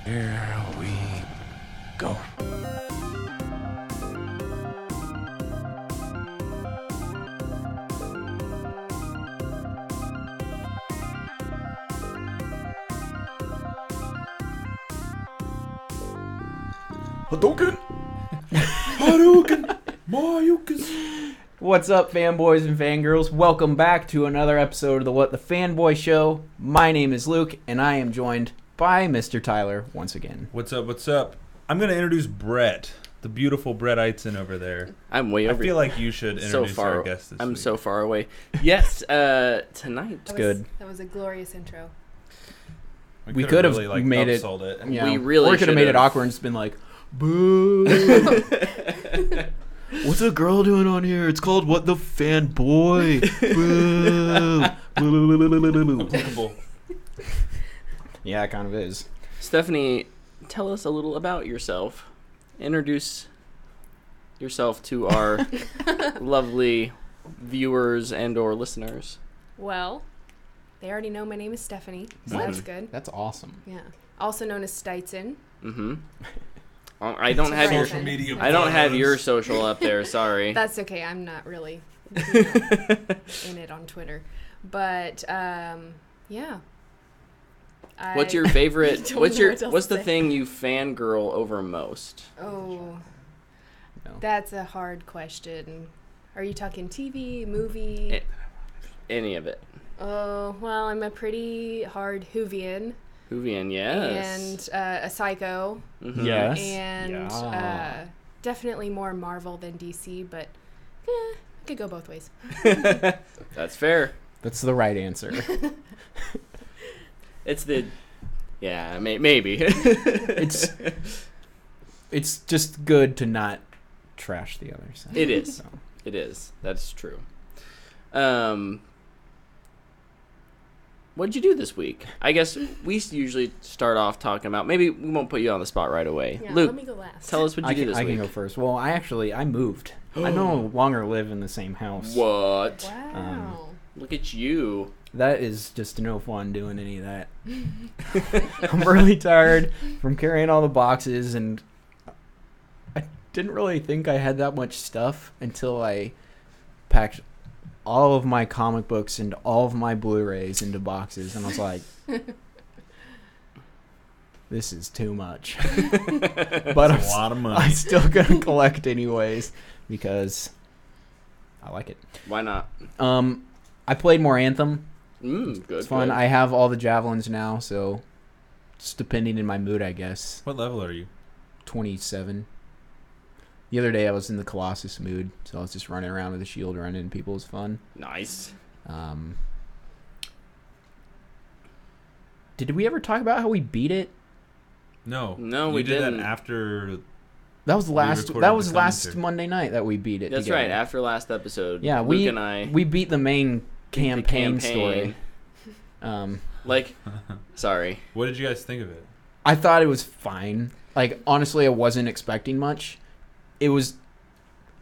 Here we go. Hadouken! Hadouken! Mayukas! What's up, fanboys and fangirls? Welcome back to another episode of the What the Fanboy Show. My name is Luke, and I am joined by Mr. Tyler once again. What's up, what's up? I'm going to introduce Brett, the beautiful Brett Eitzen over there. I'm way over. I feel like you should introduce our guest this week. I'm so far away. Yes, tonight. Good. That was a glorious intro. We could have really, made it. Yeah, we really could have made it awkward and just been like, boo. What's a girl doing on here? It's called What the Fanboy. Boo. Yeah, it kind of is. Stephanie, tell us a little about yourself. Introduce yourself to our lovely viewers and or listeners. Well, they already know my name is Stephanie, so that's good. That's awesome. Yeah. Also known as Steitzen. Mm-hmm. I don't have your social media. I don't have your social up there. Sorry. That's okay. I'm not really in it on Twitter, but yeah. What's your favorite? What's the say. thing you fangirl over most? Oh, No. that's a hard question. Are you talking TV, movie? Any of it? Oh, well, I'm a pretty hard Whovian. Whovian, yes. And a psycho. Mm-hmm. Yes. And definitely more Marvel than DC, but I could go both ways. That's fair. That's the right answer. It's the, yeah, maybe. It's just good to not trash the other side. It is. So. It is. That's true. What'd you do this week? I guess we usually start off talking about, maybe we won't put you on the spot right away. Yeah, Luke, let me go last. tell us what you did this I week. can go first. Well, I moved. I no longer live in the same house. What? Wow. Look at you. That is just no fun doing any of that. I'm really tired from carrying all the boxes, and I didn't really think I had that much stuff until I packed all of my comic books and all of my Blu-rays into boxes, and I was like, this is too much. But That's a lot of money. I'm still gonna collect anyways because I like it. Why not? I played more Anthem. Good. It's fun. Good. I have all the javelins now, so just depending in my mood, I guess. What level are you? 27. The other day I was in the Colossus mood, so I was just running around with a shield running and people. It was fun. Nice. Did we ever talk about how we beat it? No. No, you we did didn't. that after. That was last. recorded That the was last commentary. Monday night that we beat it. That's together. right. After last episode, Yeah, Luke and I we beat the main beat the campaign story. Like, sorry. What did you guys think of it? I thought it was fine. Like, honestly, I wasn't expecting much. It was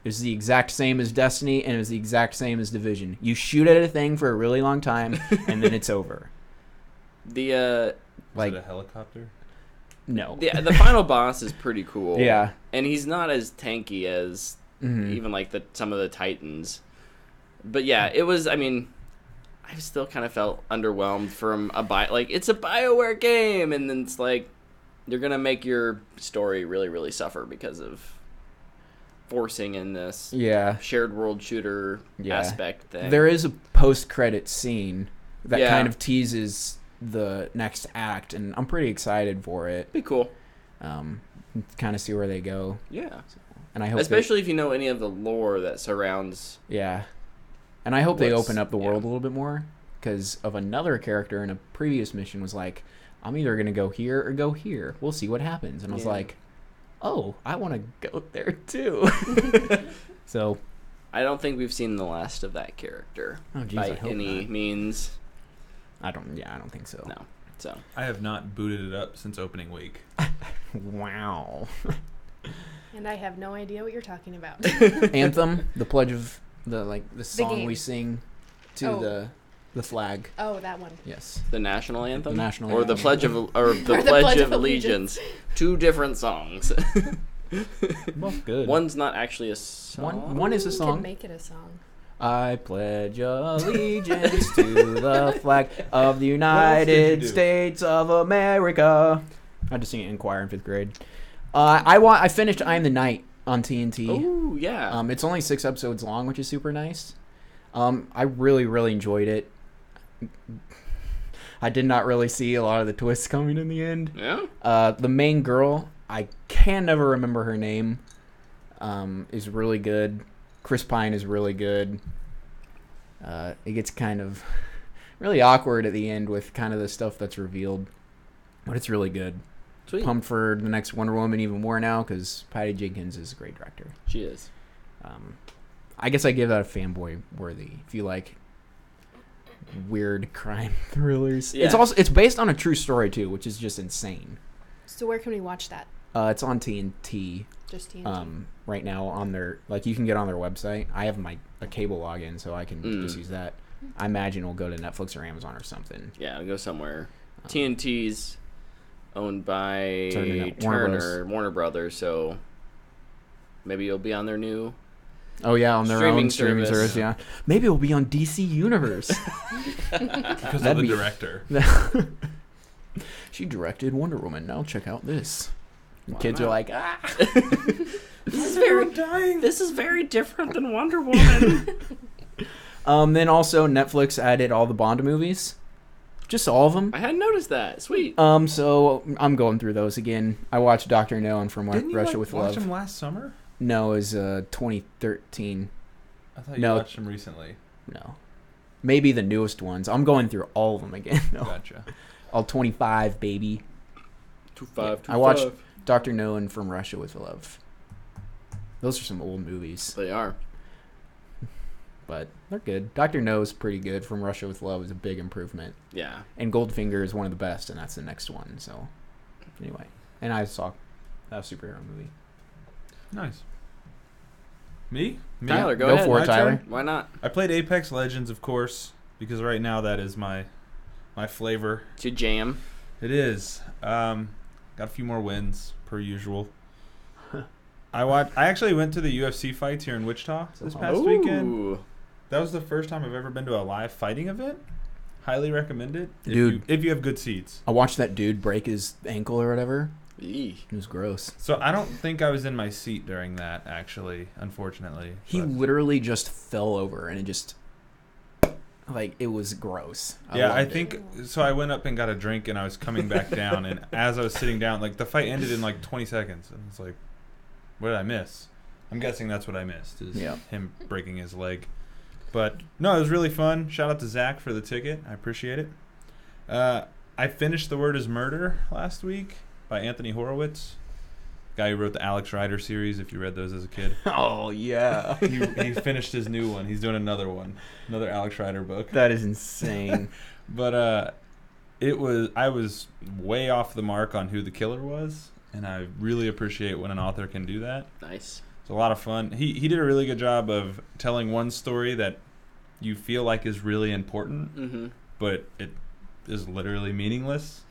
the exact same as Destiny, and it was the exact same as Division. You shoot at a thing for a really long time, and then it's over. The Was it a helicopter? No. the final boss is pretty cool. Yeah. And he's not as tanky as even like some of the Titans. But yeah, it was. I mean, I still kind of felt underwhelmed from it's a BioWare game, and then it's like you're gonna make your story really, really suffer because of forcing in this shared world shooter aspect thing. There is a post-credit scene that kind Yeah. of teases the next act, and I'm pretty excited for it. Be cool. Kind of see where they go. Yeah. And I hope Especially if you know any of the lore that surrounds. Yeah. And I hope they What's- open up the world yeah. a little bit more, because of another character in a previous mission was like, I'm either going to go here or go here. We'll see what happens. And I was Yeah. like, oh, I want to go there too. So I don't think we've seen the last of that character I by hope any not. means. I don't think so. No. So I have not booted it up since opening week. Wow. And I have no idea what you're talking about. Anthem, the pledge of the song game. we sing to Oh. the The flag. Oh, that one. Yes. The national anthem? The national or the anthem. Pledge of or the Pledge of Allegiance. 2 different songs. Both good. One's not actually a song. One is a You song. could make it a song. I pledge allegiance to the flag of the did you United do? States of America. I had to sing it in choir in 5th grade. I finished I Am the Night on TNT. Ooh, yeah. It's only 6 episodes long, which is super nice. I really, really enjoyed it. I did not really see a lot of the twists coming in the end. Yeah? The main girl, I can never remember her name, is really good. Chris Pine is really good. It gets kind of really awkward at the end with kind of the stuff that's revealed, but it's really good. Sweet. Pumped for the next Wonder Woman even more now because Patty Jenkins is a great director. She is. I guess I give that a fanboy worthy. If you like weird crime thrillers, Yeah. it's based on a true story too, which is just insane. So where can we watch that? It's on TNT. Just TNT. Right now on their you can get on their website. I have a cable login, so I can just use that. I imagine it'll go to Netflix or Amazon or something. Yeah, it'll go somewhere. TNT's owned by Warner Warner Brothers, so maybe you'll be on their new. Oh yeah, on their Streaming own streaming service. service. Yeah, maybe it'll be on DC Universe. Because of That'd the be- director. She directed Wonder Woman. Now check out this. And Why kids not? are like, ah. This is very different than Wonder Woman. Then also Netflix added all the Bond movies, just all of them. I hadn't noticed that. Sweet. So I'm going through those again. I watched Doctor No and From Didn't you Russia with watch Love. him last summer? No, it was 2013. I thought you No. watched him recently. No, maybe the newest ones. I'm going through all of them again. No. Gotcha. All 25, baby. 2-5. I watched Doctor No and From Russia with Love. Those are some old movies, They are. but they're good. Doctor No is pretty good. From Russia with Love is a big improvement. Yeah. And Goldfinger is one of the best, and that's the next one. So, anyway. And I saw a superhero movie. Nice. Me? Tyler, go Go ahead. for it, My Tyler. turn? Why not? I played Apex Legends, of course, because right now that is my flavor. To jam. It is. Got a few more wins per usual. I actually went to the UFC fights here in Wichita this past weekend. Ooh. That was the first time I've ever been to a live fighting event. Highly recommend it. Dude. If you have good seats. I watched that dude break his ankle or whatever. Eee. It was gross. So I don't think I was in my seat during that, actually, unfortunately. He But- literally just fell over, and it just... it was gross. Yeah, I loved it. think so. I went up and got a drink, and I was coming back down. And as I was sitting down, the fight ended in 20 seconds, and it's like, what did I miss? I'm guessing that's what I missed is Yeah. him breaking his leg. But no, it was really fun. Shout out to Zach for the ticket. I appreciate it. I finished The Word Is Murder last week by Anthony Horowitz, guy who wrote the Alex Rider series. If you read those as a kid, Oh, yeah. he finished his new one. He's doing another one, another Alex Rider book. That is insane. But I was way off the mark on who the killer was, and I really appreciate when an author can do that. Nice. It's a lot of fun. He did a really good job of telling one story that you feel like is really important, Mm-hmm. but it is literally meaningless.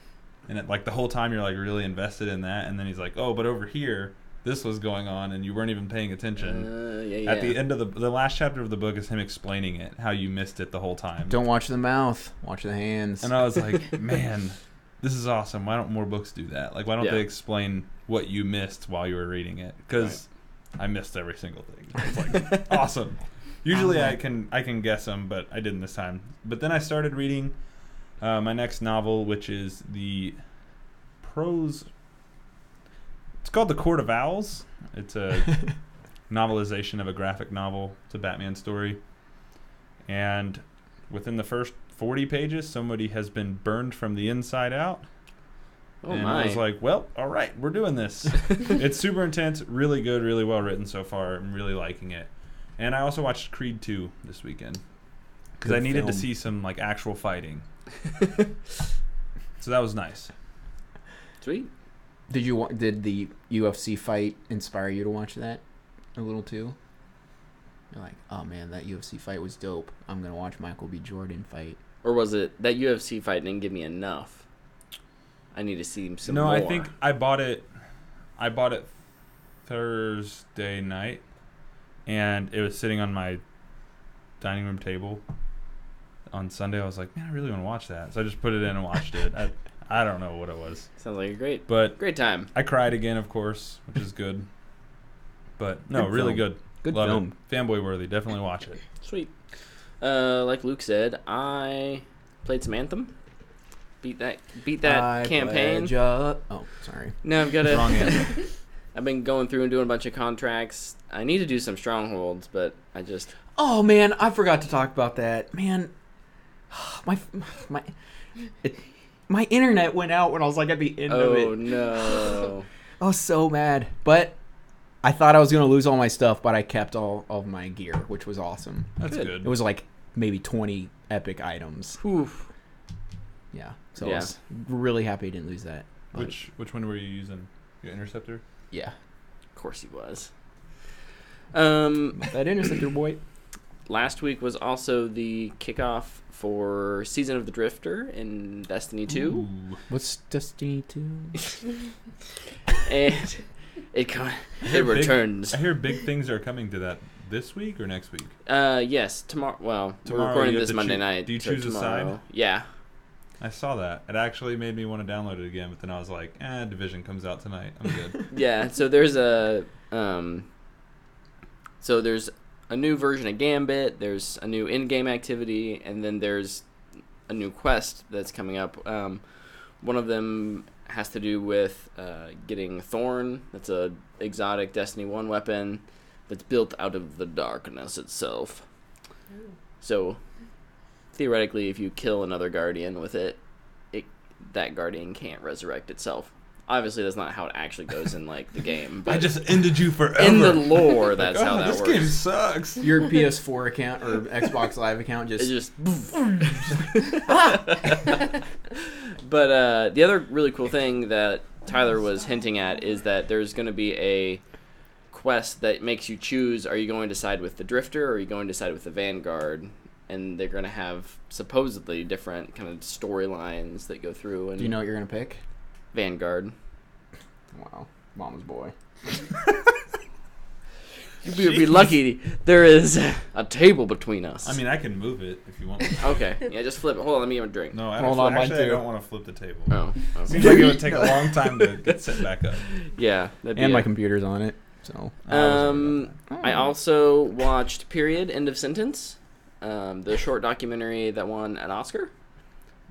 And the whole time you're really invested in that, and then he's like, "Oh, but over here, this was going on, and you weren't even paying attention." Yeah. At the end of the last chapter of the book is him explaining it, how you missed it the whole time. Don't watch the mouth. Watch the hands. And I was like, man, this is awesome. Why don't more books do that? Why don't Yeah. they explain what you missed while you were reading it? Because I missed every single thing. It's awesome. Usually I can guess them, but I didn't this time. But then I started reading my next novel, which is the prose. It's called The Court of Owls. It's a novelization of a graphic novel. It's a Batman story. And within the first 40 pages, somebody has been burned from the inside out. Oh and my. I was like, well, all right, we're doing this. It's super intense, really good, really well written so far. I'm really liking it. And I also watched Creed 2 this weekend because Good I needed to film. see some actual fighting. So that was nice. Sweet. Did the UFC fight inspire you to watch that a little too? You're like, oh man, that UFC fight was dope. I'm gonna watch Michael B. Jordan fight. Or was it that UFC fight didn't give me enough? I need to see some more. No, I think I bought it Thursday night, and it was sitting on my dining room table. On Sunday, I was like, man, I really want to watch that. So I just put it in and watched it. I don't know what it was. Sounds like a great time. I cried again, of course, which is good. But no, Good really film. good. Good Love film. it. Fanboy worthy. Definitely watch it. Sweet. Like Luke said, I played some Anthem. Beat that campaign. Oh, sorry. No, I've got Wrong to. answer. I've been going through and doing a bunch of contracts. I need to do some strongholds, but I just. Oh man, I forgot to talk about that. Man, my internet went out when I was like at the end of it. Oh no! I was so mad, but I thought I was gonna lose all my stuff, but I kept all of my gear, which was awesome. That's Good. good. It was like maybe 20 epic items. Oof. Yeah, so I Yeah. was really happy I didn't lose that. But Which one were you using? Your interceptor? yeah, Of course he was. that interceptor boy. Last week was also the kickoff for Season of the Drifter in Destiny 2. Ooh. What's Destiny 2? And it returns. I hear big things are coming to that this week or next week. Yes, tomorrow. Well, Tomorrow we're recording you have this to Monday night. do you so choose a side? tomorrow- Yeah. I saw that. It actually made me want to download it again, but then I was like, Division comes out tonight. I'm good. Yeah, so there's a new version of Gambit, there's a new in-game activity, and then there's a new quest that's coming up. One of them has to do with getting Thorn. That's a exotic Destiny 1 weapon that's built out of the darkness itself. So theoretically, if you kill another Guardian with it, that Guardian can't resurrect itself. Obviously, that's not how it actually goes in like the game. But I just ended you forever. in the lore, that's how that this works. game sucks. Your PS4 account or Xbox Live account It's just... just. But the other really cool thing that Tyler was hinting at is that there's going to be a quest that makes you choose: are you going to side with the Drifter or are you going to side with the Vanguard? And they're going to have supposedly different kind of storylines that go through. And Do you know what you're going to pick? Vanguard. Wow. Mama's boy. You'd be lucky there is a table between us. I mean, I can move it if you want. Okay. Yeah, just flip it. Hold on, let me get a drink. No, Hold on, actually, mine I too. don't want to flip the table. Oh. Okay. Seems like it would take a long time to get set back up. Yeah. That'd be And my it. computer's on it, so... I also watched Period, End of Sentence, the short documentary that won an Oscar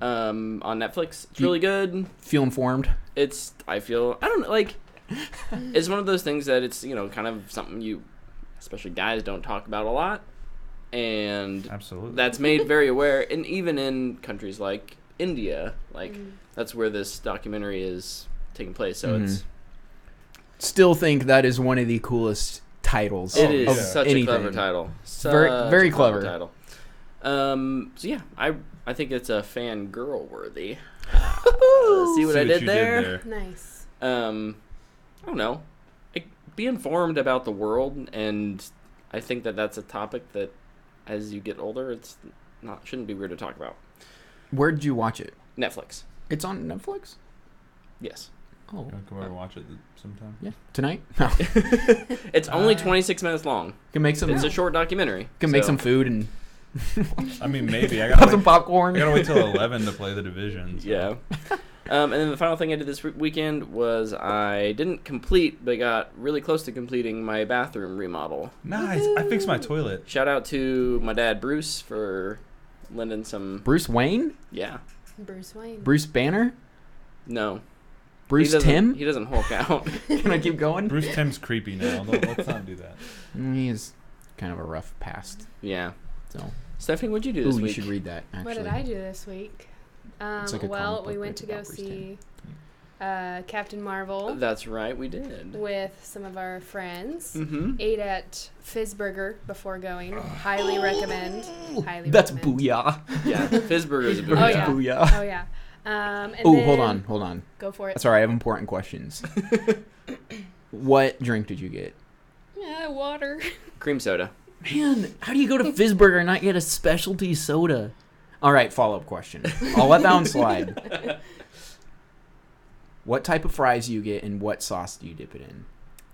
on Netflix. It's really good. Feel informed? It's it's one of those things that it's, kind of something you, especially guys, don't talk about a lot. And Absolutely. that's made very aware. And even in countries like India, that's where this documentary is taking place. So it's... Still think that is one of the coolest titles It is of such anything. a clever title. Very clever. title. So yeah, I think it's a fangirl worthy. See what I you did there? Nice. I don't know. Be informed about the world, and I think that that's a topic that, as you get older, shouldn't be weird to talk about. Where'd you watch it? Netflix. It's on Netflix? Yes. Oh. You wanna come over and watch it sometime? Yeah. Tonight? No. It's only 26 minutes long. Can make some... It's a short documentary. Can make so- some food and I mean, maybe. I have gotta some wait, popcorn. I gotta wait till 11 to play the Division. So. Yeah. And then the final thing I did this weekend was I didn't complete, but got really close to completing my bathroom remodel. Nice. I fixed my toilet. Shout out to my dad, Bruce, for lending some... Bruce Wayne? Yeah. Bruce Wayne. Bruce Banner? No. Bruce He doesn't- Tim? He doesn't Hulk out. Can I keep going? Bruce Timm's creepy now. Let's not do that. He is kind of a rough past. Yeah. So. Stephanie, what'd you do this Ooh, you week? should read that, actually. What did I do this week? It's like a Well, comic we book went to about go Bruce see Captain Marvel That's right, we did. with some of our friends. Mm-hmm. Ate at Fizzburger before going. Highly recommend. Highly That's recommend. booyah. Yeah, Fizzburger's a big Oh, yeah. Booyah. Oh, yeah. And Oh, then- hold on. Go for it. Sorry, I have important questions. What drink did you get? Yeah, water. Cream soda. Man, how do you go to Fizzburger and not get a specialty soda? All right, follow-up question. I'll let that one slide. What type of fries do you get, and what sauce do you dip it in?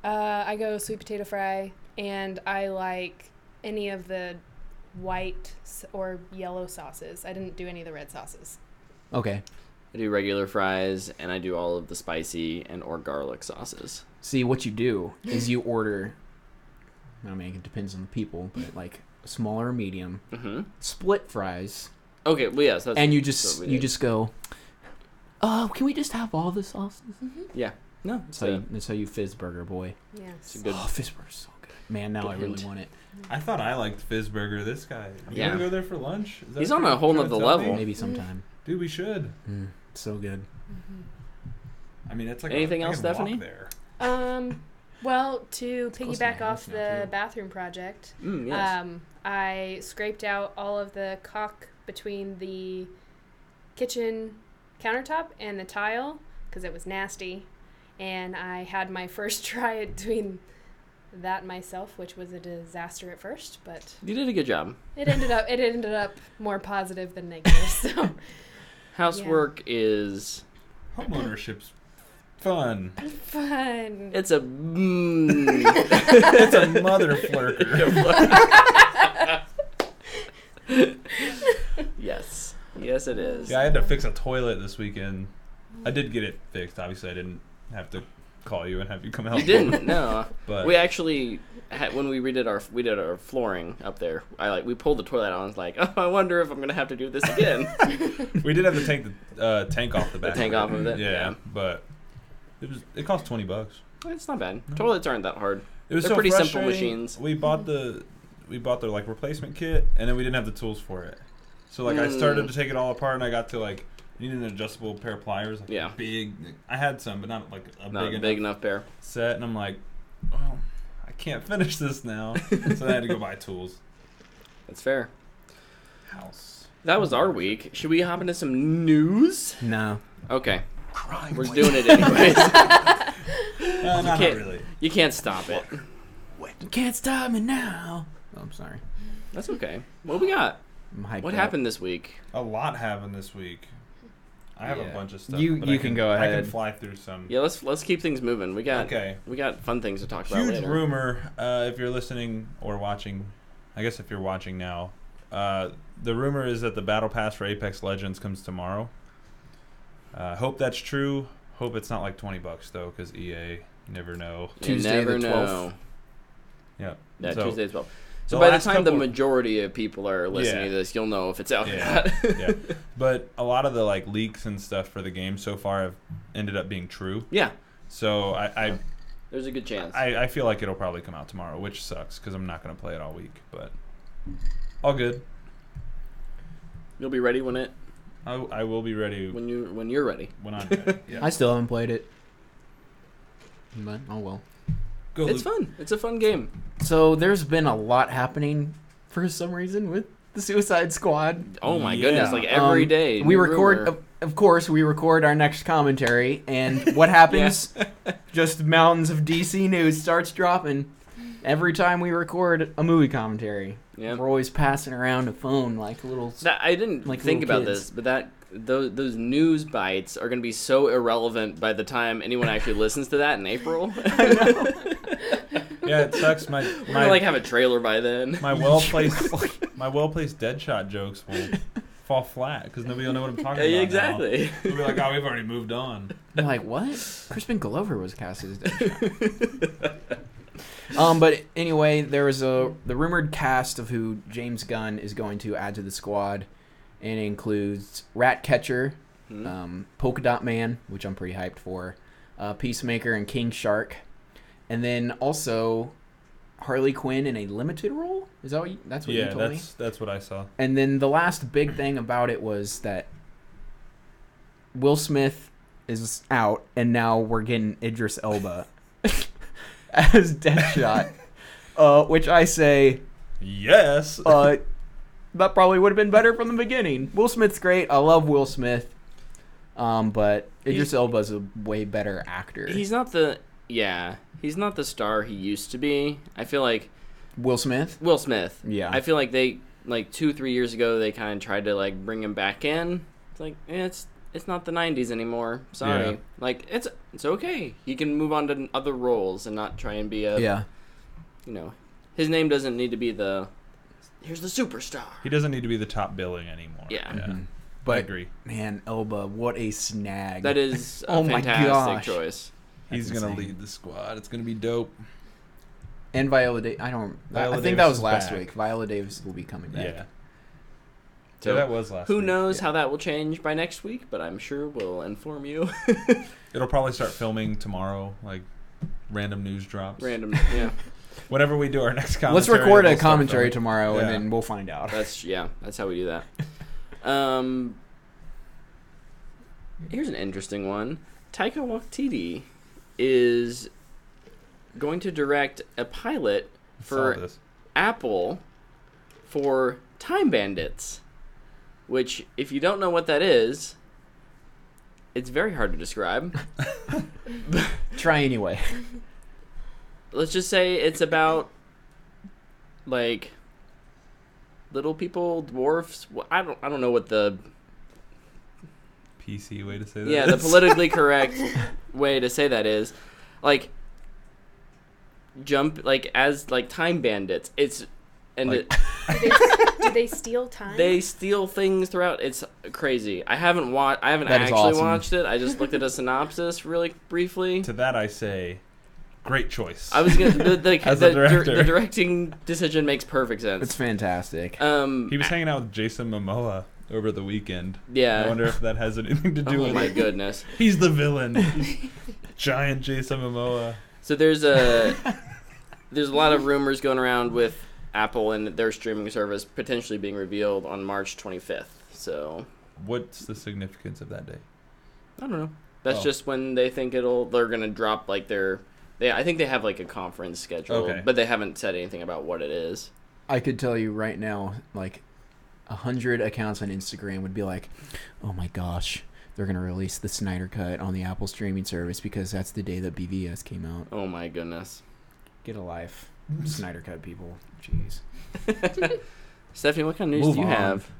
I go sweet potato fry, and I like any of the white or yellow sauces. I didn't do any of the red sauces. Okay. I do regular fries, and I do all of the spicy and or garlic sauces. See, what you do is you order, I mean, it depends on the people, but like small or medium, split fries. Okay, well, yes. That's and you just go, oh, can we just have all the sauces? Yeah. No, that's how you Fizzburger, boy. Yes. Good. Oh, Fizzburger's so good. Man, now I really want it. I thought I liked Fizzburger. This guy. You want to go there for lunch? Is that He's what on you're a whole trying to nother tell level. me? Maybe sometime. Dude, we should. So good. I mean, it's like anything I else, can walk Stephanie? there. Well, to close to piggyback my off house now, the too. bathroom project, Yes. I scraped out all of the caulk between the kitchen countertop and the tile because it was nasty, and I had my first try at doing that myself, which was a disaster at first, but You did a good job. it ended up more positive than negative. So Housework is... Homeownership's fun. fun. It's a... It's a mother flirker. Yes. Yes, it is. Yeah, I had to fix a toilet this weekend. I did get it fixed. Obviously, I didn't have to call you and have you come help. You didn't, no. But We actually had, when we did our flooring up there. We pulled the toilet out and was like, oh, I wonder if I'm gonna have to do this again. we did have to take the tank off the back. tank off of it, Yeah, yeah. but it cost $20. It's not bad. Toilets aren't that hard. It was They're so pretty simple frustrating. machines. We bought their like replacement kit, and then we didn't have the tools for it. So like I started to take it all apart, and I got to like need an adjustable pair of pliers. Like Yeah. big. I had some, but not like a Not big big enough enough pair. set. And I'm like, well, I can't finish this now. So I had to go buy tools. That's fair. House. That was our week. Should we hop into some news? No. Okay. We're doing it anyways. Not can't- really. You can't stop it. You can't stop me now. Oh, I'm sorry. That's okay. What we got? I'm hyped What up. happened this week? A lot happened this week. I have a bunch of stuff. You but can I can go I ahead. can fly through some. Yeah, let's keep things moving. We got fun things to talk about Huge later. rumor. If you're listening or watching, I guess if you're watching now, the rumor is that the Battle Pass for Apex Legends comes tomorrow. Hope that's true. Hope it's not like $20 though, because EA, you never know. You Tuesday never the 12th. know. Yeah. Yeah, So, Tuesday as well. So the by the last time the couple- majority of people are listening to this, you'll know if it's out or Yeah, not. yeah. But a lot of the like leaks and stuff for the game so far have ended up being true. Yeah, So there's a good chance. I feel like it'll probably come out tomorrow, which sucks because I'm not going to play it all week. But all good. You'll be ready when I will be ready you're ready. when I'm ready. Yeah. I still haven't played it. But, oh well. Go, It's Luke. fun. It's a fun game. So there's been a lot happening for some reason with the Suicide Squad. Oh my Yeah. goodness! Like every day. We new record, rumor. of course, we record our next commentary, and what happens? Just mountains of DC news starts dropping every time we record a movie commentary. Yeah. We're always passing around a phone like little. I didn't like think little about kids. this, but those news bites are going to be so irrelevant by the time anyone actually listens to that in April. Yeah, it sucks. We're gonna like have a trailer by then. My well placed Deadshot jokes will fall flat because nobody will know what I'm talking about. Exactly. Now. They'll be like, "Oh, we've already moved on." They're like, what? Crispin Glover was cast as Deadshot. But anyway, there was the rumored cast of who James Gunn is going to add to the squad, and it includes Ratcatcher, Polka Dot Man, which I'm pretty hyped for, Peacemaker, and King Shark, and then also Harley Quinn in a limited role. Is that that's what you told me? That's what I saw. And then the last big thing about it was that Will Smith is out, and now we're getting Idris Elba as Deadshot, which I say, Yes. that probably would have been better from the beginning. Will Smith's great. I love Will Smith, but Idris Elba's a way better actor. He's not the star he used to be. I feel like Will Smith? Will Smith. Yeah. I feel like they like 2-3 years ago, they kind of tried to like bring him back in. It's like it's not the 90s anymore. Sorry. Yeah. Like it's okay. He can move on to other roles and not try and be a you know, his name doesn't need to be here's the superstar. He doesn't need to be the top billing anymore. Yeah. Mm-hmm. But I agree. Man, Elba, what a snag. That is a Oh my fantastic gosh. choice. He's That's gonna insane. lead the squad. It's gonna be dope. And Viola Davis. I Viola think that Davis was is last back. week. Viola Davis will be coming back. Yeah. So that was last Who week. knows Yeah. how that will change by next week, but I'm sure we'll inform you. It'll probably start filming tomorrow, like random news drops. Random, yeah. Whenever we do our next commentary. Let's record we'll a start commentary filming. tomorrow, Yeah. and then we'll find out. That's how we do that. Here's an interesting one. Taika Waititi is going to direct a pilot I saw for this. Apple for Time Bandits, which, if you don't know what that is, it's very hard to describe. Try anyway. Let's just say it's about, like, little people, dwarfs. I don't know what the PC way to say that. the politically correct way to say that is, like, jump like as like time bandits. It's and Like- Do they steal time? they steal things throughout. It's crazy. I haven't That is actually awesome. watched it. I just looked at a synopsis really briefly. To that I say, great choice. I was gonna the As a director. the directing decision makes perfect sense. It's fantastic. He was hanging out with Jason Momoa over the weekend. Yeah. I wonder if that has anything to do Oh with my it. goodness. He's the villain. Giant Jason Momoa. So there's a lot of rumors going around with Apple and their streaming service potentially being revealed on March 25th. So What's the significance of that day? I don't know. That's Oh. just when they think they're gonna drop like I think they have like a conference scheduled, Okay. but they haven't said anything about what it is. I could tell you right now, like 100 accounts on Instagram would be like, "Oh my gosh, they're gonna release the Snyder Cut on the Apple streaming service because that's the day that BVS came out." Oh my goodness. Get a life, Snyder Cut people. Jeez. Stephanie, what kind of news Move do you on. have?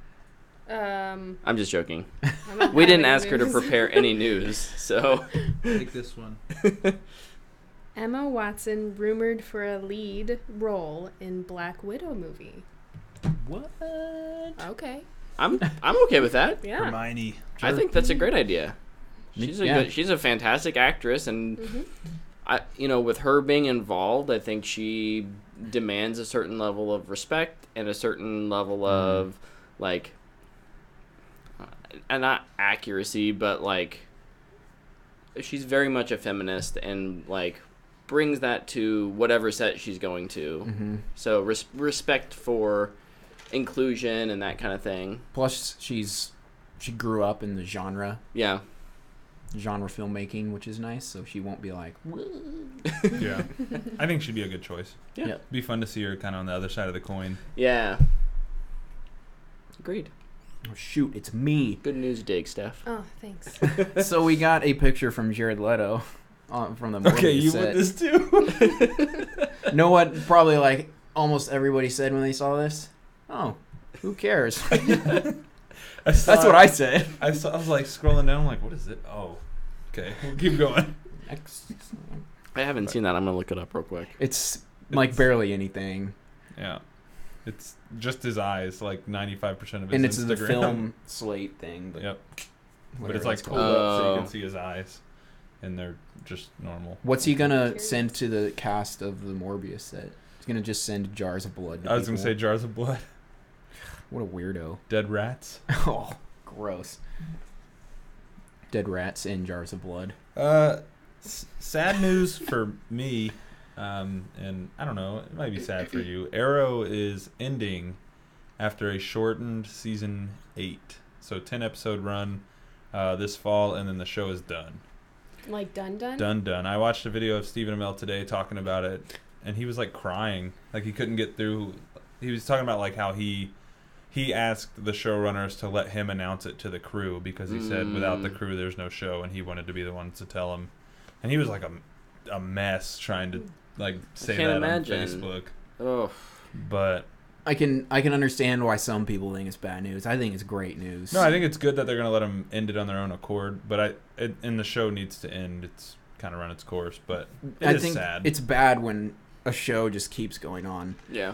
I'm just joking. I don't We have didn't any ask her to news. prepare any news, so Take this one. Emma Watson rumored for a lead role in Black Widow movie. What? Okay. I'm okay with that. Yeah. Hermione. I think that's a great idea. Yeah. She's a fantastic actress, and with her being involved, I think she demands a certain level of respect and a certain level of like, and not accuracy, but like, she's very much a feminist and like brings that to whatever set she's going to. Mm-hmm. So respect for inclusion and that kind of thing. Plus, she grew up in the genre Yeah. filmmaking, which is nice. So she won't be like, Yeah. I think she'd be a good choice. Yeah. Yep. Be fun to see her kind of on the other side of the coin. Yeah. Agreed. "Oh, shoot, it's me." Good news dig, Steph. Oh, thanks. So we got a picture from Jared Leto from the Okay, Morbius you set. want this too? Know what? Probably like almost everybody said when they saw this. Oh, who cares? That's what I said. I was like scrolling down, I'm like, what is it? Oh, okay. We'll keep going. Next. I haven't seen that. I'm gonna look it up real quick. It's like barely anything, Yeah. It's just his eyes, like 95% of his and it's Instagram. the film slate thing. But Yep. But whatever it's like it's pulled called. up so you Oh. can see his eyes. And they're just normal. What's he gonna Curious. send to the cast of the Morbius set? He's gonna just send jars of blood. To I was going to say people. jars of blood. What a weirdo. Dead rats. Oh, gross. Dead rats and jars of blood. Sad news for me, and I don't know, it might be sad for you. Arrow is ending after a shortened season 8. So 10 episode run this fall, and then the show is done. Like done. Done. I watched a video of Stephen Amell today talking about it, and he was like crying, like he couldn't get through. He was talking about like how he asked the showrunners to let him announce it to the crew because he said without the crew there's no show, and he wanted to be the one to tell him. And he was like a mess trying to like say can't that imagine. on Facebook. Oh, But I can understand why some people think it's bad news. I think it's great news. No, I think it's good that they're going to let them end it on their own accord. But and the show needs to end. It's kind of run its course. But I is think sad. it's bad when a show just keeps going on. Yeah.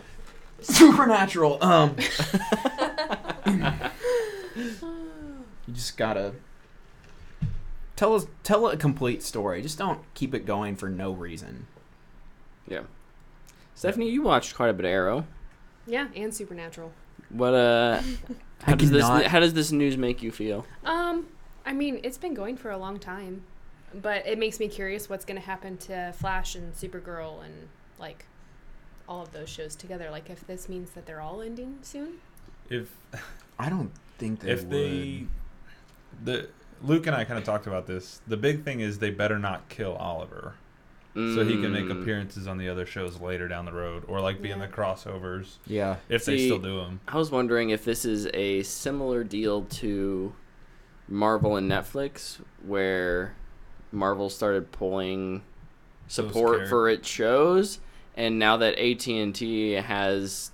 Supernatural. You just gotta tell a complete story. Just don't keep it going for no reason. Yeah. Stephanie, you watched quite a bit of Arrow. Yeah, and Supernatural. What how does this news make you feel? I mean, it's been going for a long time, but it makes me curious what's going to happen to Flash and Supergirl and like all of those shows together. Like, if this means that they're all ending soon. I don't think they would. Luke and I kind of talked about this. The big thing is they better not kill Oliver. So he can make appearances on the other shows later down the road, or like be in the crossovers. Yeah, if they still do them. I was wondering if this is a similar deal to Marvel and Netflix, where Marvel started pulling support for its shows, and now that AT&T has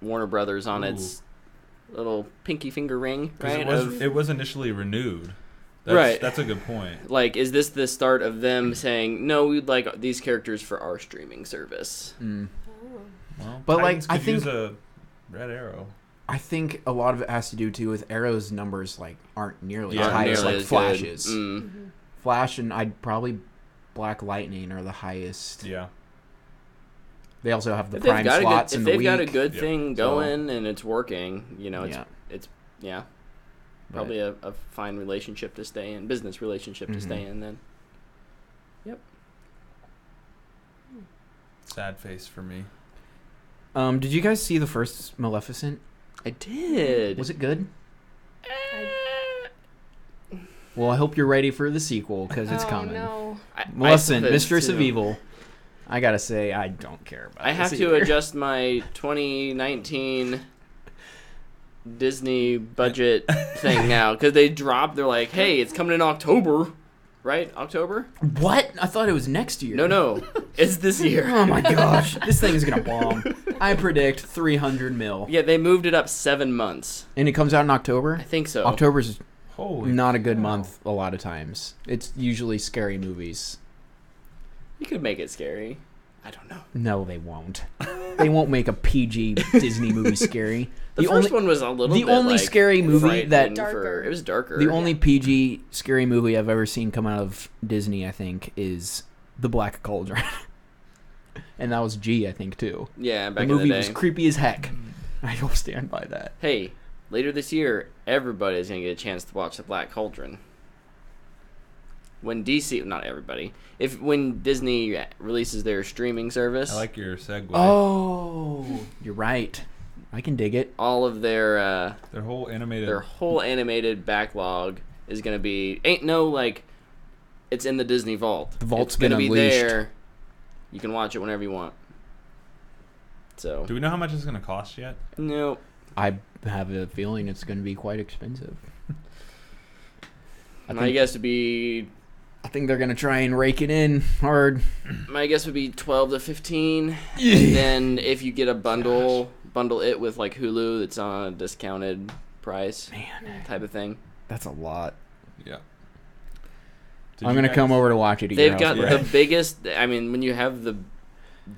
Warner Brothers on its little pinky finger ring, right? It was initially renewed. That's a good point. Like, is this the start of them saying, no, we'd like these characters for our streaming service? Mm. Oh. Well, but Titans like, I could think use a Red Arrow. I think a lot of it has to do too with Arrow's numbers. Like, aren't nearly as Aren't high nearly as like as Flash's. Mm-hmm. Flash and I'd probably Black Lightning are the highest. Yeah. They also have the prime slots in the week. If they've got a good thing going and it's working, you know, it's probably a fine relationship to stay in, business relationship to stay in then. Yep. Sad face for me. Did you guys see the first Maleficent? I did. Was it good? Well, I hope you're ready for the sequel because it's coming. No. Maleficent, Mistress of Evil. I gotta say, I don't care about. I have to adjust my 2019 Disney budget thing now because they dropped. They're like, "Hey, it's coming in October, right? October." What? I thought it was next year. No, it's this year. Oh my gosh, this thing is gonna bomb. I predict 300 mil. Yeah, they moved it up 7 months. And it comes out in October. I think so. October's Holy not a good cow. month a lot of times. It's usually scary movies. You could make it scary. I don't know. No, they won't. They won't make a PG Disney movie scary. The first one was a little the bit only like scary movie that Darker. It was darker. the only PG scary movie I've ever seen come out of Disney, I think, is The Black Cauldron. And that was G, I think, too. Yeah, back The in the movie day. was creepy as heck. I will stand by that. Hey, later this year, everybody's going to get a chance to watch The Black Cauldron. When not everybody, when Disney releases their streaming service, I like your segue. Oh, you're right. I can dig it. all of their whole animated. whole animated backlog is going to be, it's in the Disney vault. The vault's it's gonna been be unleashed. there. You can watch it whenever you want. So, Do we know how much it's going to cost yet? no. I have a feeling it's going to be quite expensive. My guess would be I think they're going to try and rake it in hard. My guess would be 12 to 15. And then if you get a bundle it with like Hulu that's on a discounted price type of thing. That's a lot. Yeah. I'm going to come over to watch it again. They've got the biggest, I mean, when you have the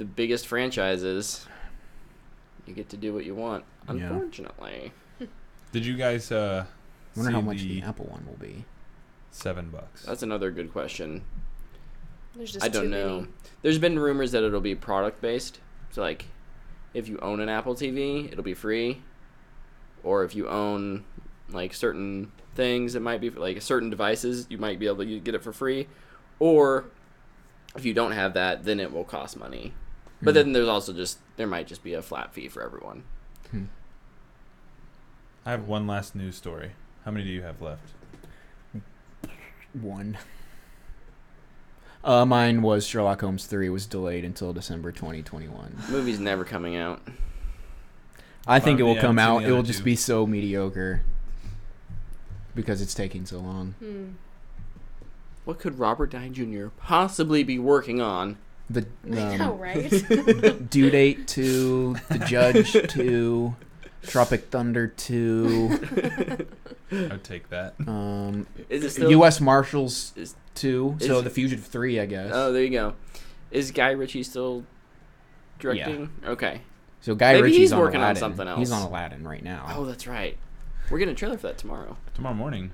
biggest franchises, you get to do what you want, unfortunately. Did you guys I wonder see how much the Apple one will be. $7? That's another good question. There's just I don't too know. many. There's been rumors that it'll be product based. So like if you own an Apple TV, it'll be free. Or if you own like certain things, it might be like certain devices, you might be able to get it for free. Or if you don't have that, then it will cost money. But then there's also there might just be a flat fee for everyone. I have one last news story. How many do you have left? One. Mine was Sherlock Holmes 3 was delayed until December 2021. The movie's never coming out. I think it will Yeah, come I've seen out. the It will other just two. be so mediocre because it's taking so long. What could Robert Downey Jr. possibly be working on The I know, right? Due Date 2, The Judge 2, Tropic Thunder 2. I'd take that. Is it still U.S. Marshals 2. is So it- The Fugitive 3, I guess. Oh, there you go. Is Guy Ritchie still directing? Okay. So Guy Maybe Ritchie's he's on working on Aladdin. something else. He's on Aladdin right now. Oh, that's right. We're getting a trailer for that tomorrow. Tomorrow morning.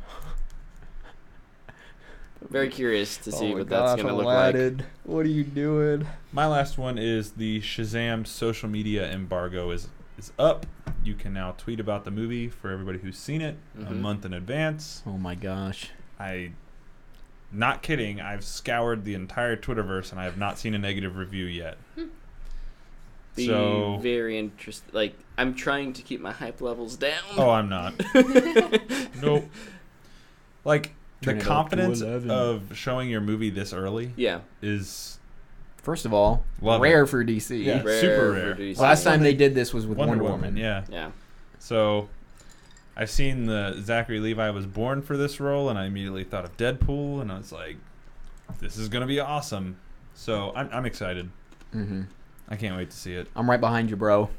Very curious to see my what that's gosh, going to look like. Aladdin. What are you doing? My last one is the Shazam social media embargo is up. You can now tweet about the movie for everybody who's seen it a month in advance. Oh my gosh. Not kidding, I've scoured the entire Twitterverse and I have not seen a negative review yet. Be So very interested. Like, I'm trying to keep my hype levels down. oh, I'm not. Nope. Like Turn the it up to confidence 11. of showing your movie this early Yeah. is First of all, Love rare for DC. Yeah. Rare super for rare. DC. Last time they did this was with Wonder Woman. Yeah. Yeah. So I've seen the Zachary Levi was born for this role, and I immediately thought of Deadpool, and I was like, "This is gonna be awesome." So I'm excited. Mm-hmm. I can't wait to see it. I'm right behind you, bro.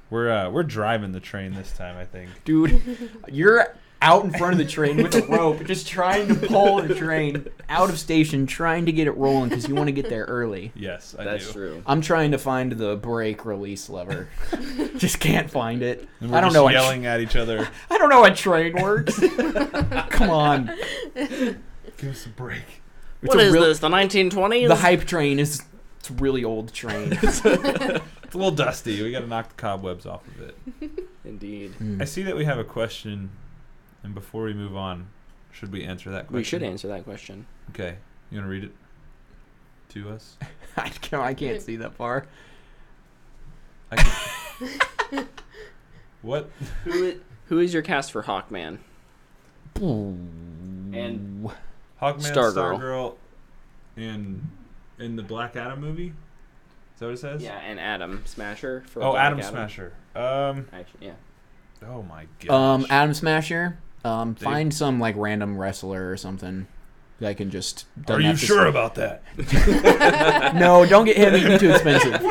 We're driving the train this time, I think. Dude, you're out in front of the train with a rope, just trying to pull the train out of station, trying to get it rolling because you want to get there early. Yes, I That's do. true. I'm trying to find the brake release lever. Just can't find it. And we're I don't just know. yelling at each other. I don't know how a train works. Come on. Give us a break. It's What a is real- this, the 1920s? The hype train is it's a really old train. It's a little dusty. We got to knock the cobwebs off of it. Indeed. I see that we have a question, and before we move on, should we answer that question? We should answer that question. Okay, you want to read it to us? I can't see that far. I can... What? Who is your cast for Hawkman? And Hawkman, Stargirl. Stargirl, and in the Black Adam movie? Is that what it says? Yeah, and Adam Smasher for Oh, Black Adam Smasher. Actually, yeah. Oh my gosh. Adam Smasher. Find some like random wrestler or something that can just. Are doesn't you have to sure about that? No, don't get him. He'd be too expensive.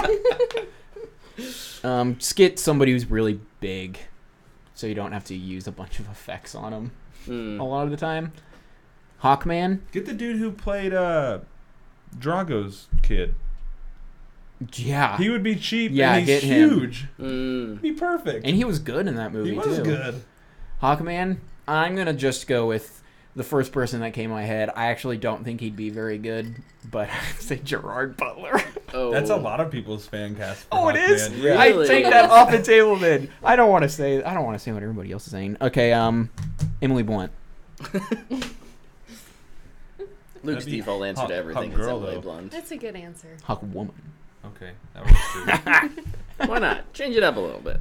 Just get somebody who's really big, so you don't have to use a bunch of effects on him Mm. a lot of the time. Hawkman. Get the dude who played Drago's kid. Yeah. He would be cheap. Yeah, and he's get him. huge. Mm. Be perfect. And he was good in that movie he was too. good. Hawkman. I'm gonna just go with the first person that came to my head. I actually don't think he'd be very good, but I'd say Gerard Butler. Oh. That's a lot of people's fan cast. For Oh, it is. Hawkman. Yeah. I Really? take that off the table. Then I don't want to say what everybody else is saying. Okay, Emily Blunt. Luke's That'd be default answer Hawk- to everything Hawk is girl, Emily though. Blunt. That's a good answer. Hawk Woman. Okay, that was true. Why not? Change it up a little bit.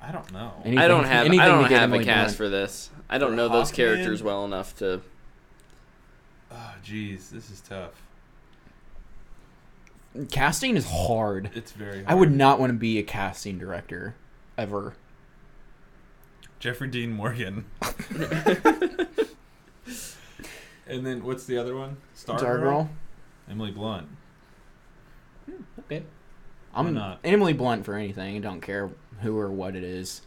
I don't know. Anything- I don't have anything I to don't get have a Emily cast Blunt. for this. I don't For know those Hawkman? characters well enough to. Oh, jeez, this is tough. Casting is hard. It's very hard. I would not want to be a casting director ever. Jeffrey Dean Morgan. And then what's the other one? Stargirl. Emily Blunt. Okay. Why I'm not? Emily Blunt for anything. I don't care who or what it is.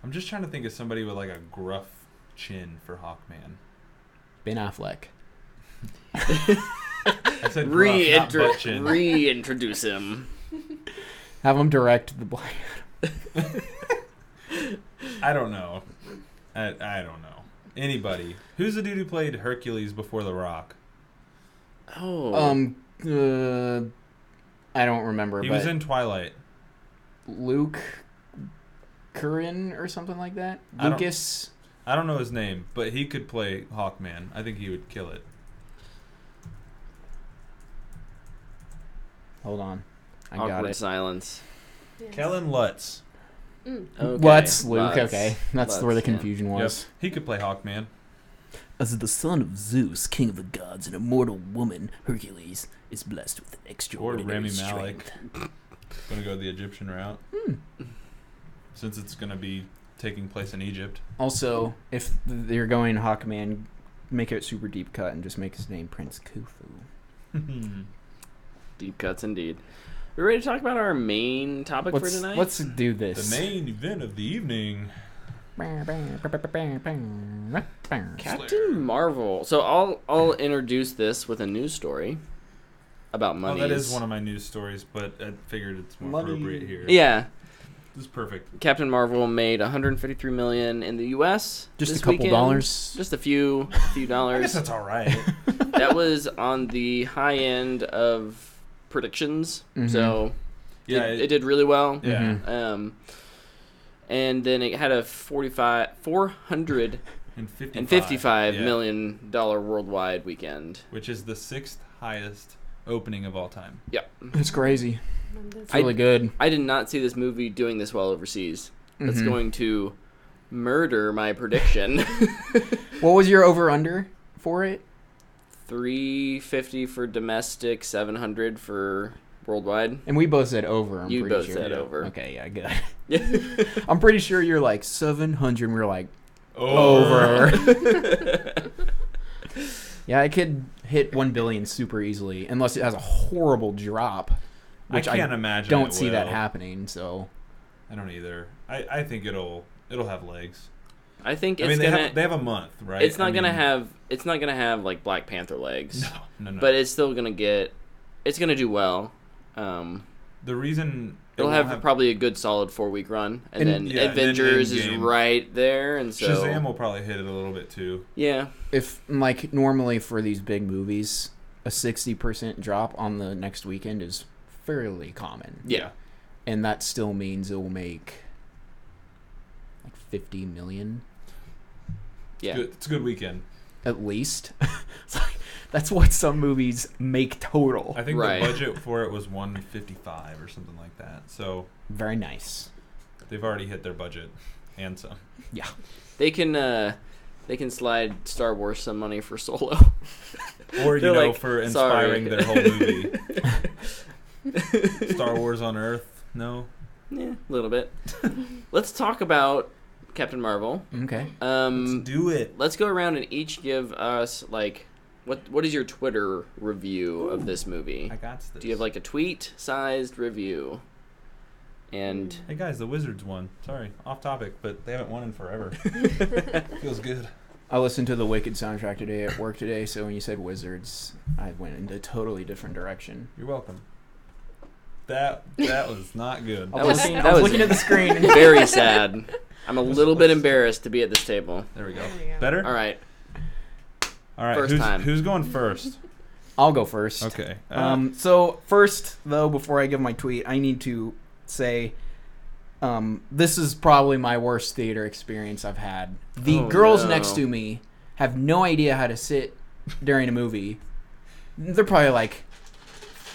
I'm just trying to think of somebody with like a gruff chin for Hawkman. Ben Affleck. I said gruff, not butt chin. Reintroduce him. Have him direct the Black. I don't know. I don't know. Anybody. Who's the dude who played Hercules before The Rock? Oh. I don't remember. He but was in Twilight. Luke Curran or something like that. I don't- Lucas. I don't know his name, but he could play Hawkman. I think he would kill it. Hold on. I got Awkward it. silence. Yes. Kellen Lutz. Mm. Okay. What's Luke? Lutz. Okay, that's Lutz, where the yeah. confusion was. Yep. He could play Hawkman. As the son of Zeus, king of the gods, and a mortal woman, Hercules is blessed with an Or extraordinary Rami Malek. strength. Gonna go the Egyptian route. Since it's gonna be taking place in Egypt. Also, if you're going Hawkman, make it super deep cut and just make his name Prince Khufu. Deep cuts indeed. We ready to talk about our main topic for tonight? Let's do this. The main event of the evening. Captain Marvel. So I'll introduce this with a news story about money. Oh, that is one of my news stories, but I figured it's more appropriate here. Yeah. This is perfect. Captain Marvel made $153 million in the U.S. Just this a couple weekend. dollars. Just a few dollars. I guess that's all right. That was on the high end of predictions. Mm-hmm. So Yeah, it did really well. Yeah. Mhm. And then it had a $455 million worldwide weekend. Which is the 6th highest opening of all time. Yep. It's crazy. It's I- really good. I did not see this movie doing this well overseas. That's Mhm. going to murder my prediction. What was your over/under for it? 350 for domestic, 700 for worldwide. And we both said over. I'm You pretty both sure. said over. Okay, yeah, good. I'm pretty sure you're like 700. And we're like Over. over. Yeah, it could hit 1 billion super easily, unless it has a horrible drop. Which I can't imagine. don't it see that will. happening. So I don't either. I think it'll have legs. I think I it's mean, gonna. they have a month, right? It's not I gonna mean, have. It's not gonna have like Black Panther legs. No. But it's still gonna get. It's gonna do well. The reason It'll won't have probably a good solid 4-week run, and then yeah, and then Avengers is Endgame. right there, and so Shazam will probably hit it a little bit too. yeah. if like normally for these big movies, a 60% drop on the next weekend is fairly common. Yeah. And that still means it will make like 50 million Yeah. It's a good weekend. at least. It's like, that's what some movies make total. I think Right. the budget for it was 155 or something like that. So Very nice. they've already hit their budget and some. Yeah. They can slide Star Wars some money for Solo. Or They're like, for inspiring sorry. their whole movie. Star Wars on Earth? No. Yeah, a little bit. Let's talk about Captain Marvel. Okay. Let's do it. Let's go around and each give us like what is your Twitter review of this movie? I got this. Do you have like a tweet-sized review? And Hey guys, the Wizards won. Sorry, off topic, but they haven't won in forever. Feels good. I listened to the Wicked soundtrack today at work today, so when you said Wizards, I went into a totally different direction. You're welcome. That was not good. I That was, was- looking, that I was was- looking at the screen. And very sad. I'm a little bit embarrassed to be at this table. There we go. There we go. Better? All right. All right. First time. Who's going first? I'll go first. Okay. So first, though, before I give my tweet, I need to say this is probably my worst theater experience I've had. The Oh, girls no. next to me have no idea how to sit during a movie. They're probably like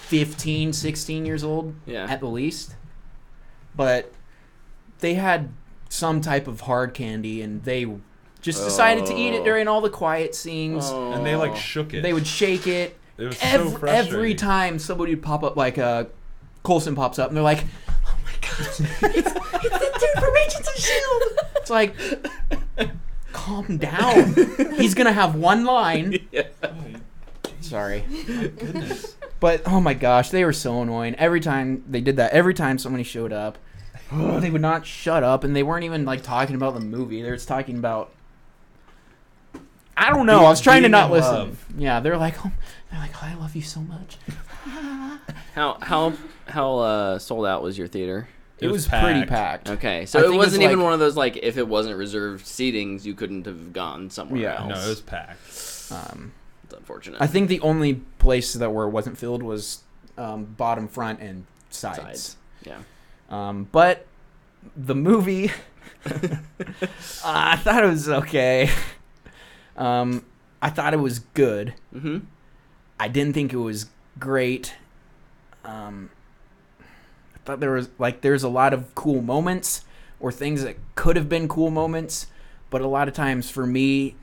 15, 16 years old Yeah. at the least. But they had some type of hard candy, and they just decided to eat it during all the quiet scenes. Oh. and they like shook it. They would shake it. It was so Every frustrating. time somebody would pop up, like Coulson pops up, and they're like, "Oh my gosh, it's the dude from Agents of Shield." It's like, calm down. He's gonna have one line. Yeah. Sorry, My goodness. but oh my gosh, they were so annoying. Every time they did that, every time somebody showed up, they would not shut up, and they weren't even like talking about the movie. They were just talking about. I don't know. I was trying to Being not in listen. love. Yeah, they're like, oh, I love you so much. How sold out was your theater? It was pretty packed. Okay, I so think it it's wasn't even like- one of those like if it wasn't reserved seatings, you couldn't have gone somewhere Yeah. else. No, it was packed. It's unfortunate. I think the only place that where it wasn't filled was bottom, front, and sides. Yeah. But the movie, I thought it was okay. I thought it was good. Mm-hmm. I didn't think it was great. I thought there's a lot of cool moments or things that could have been cool moments, but a lot of times for me,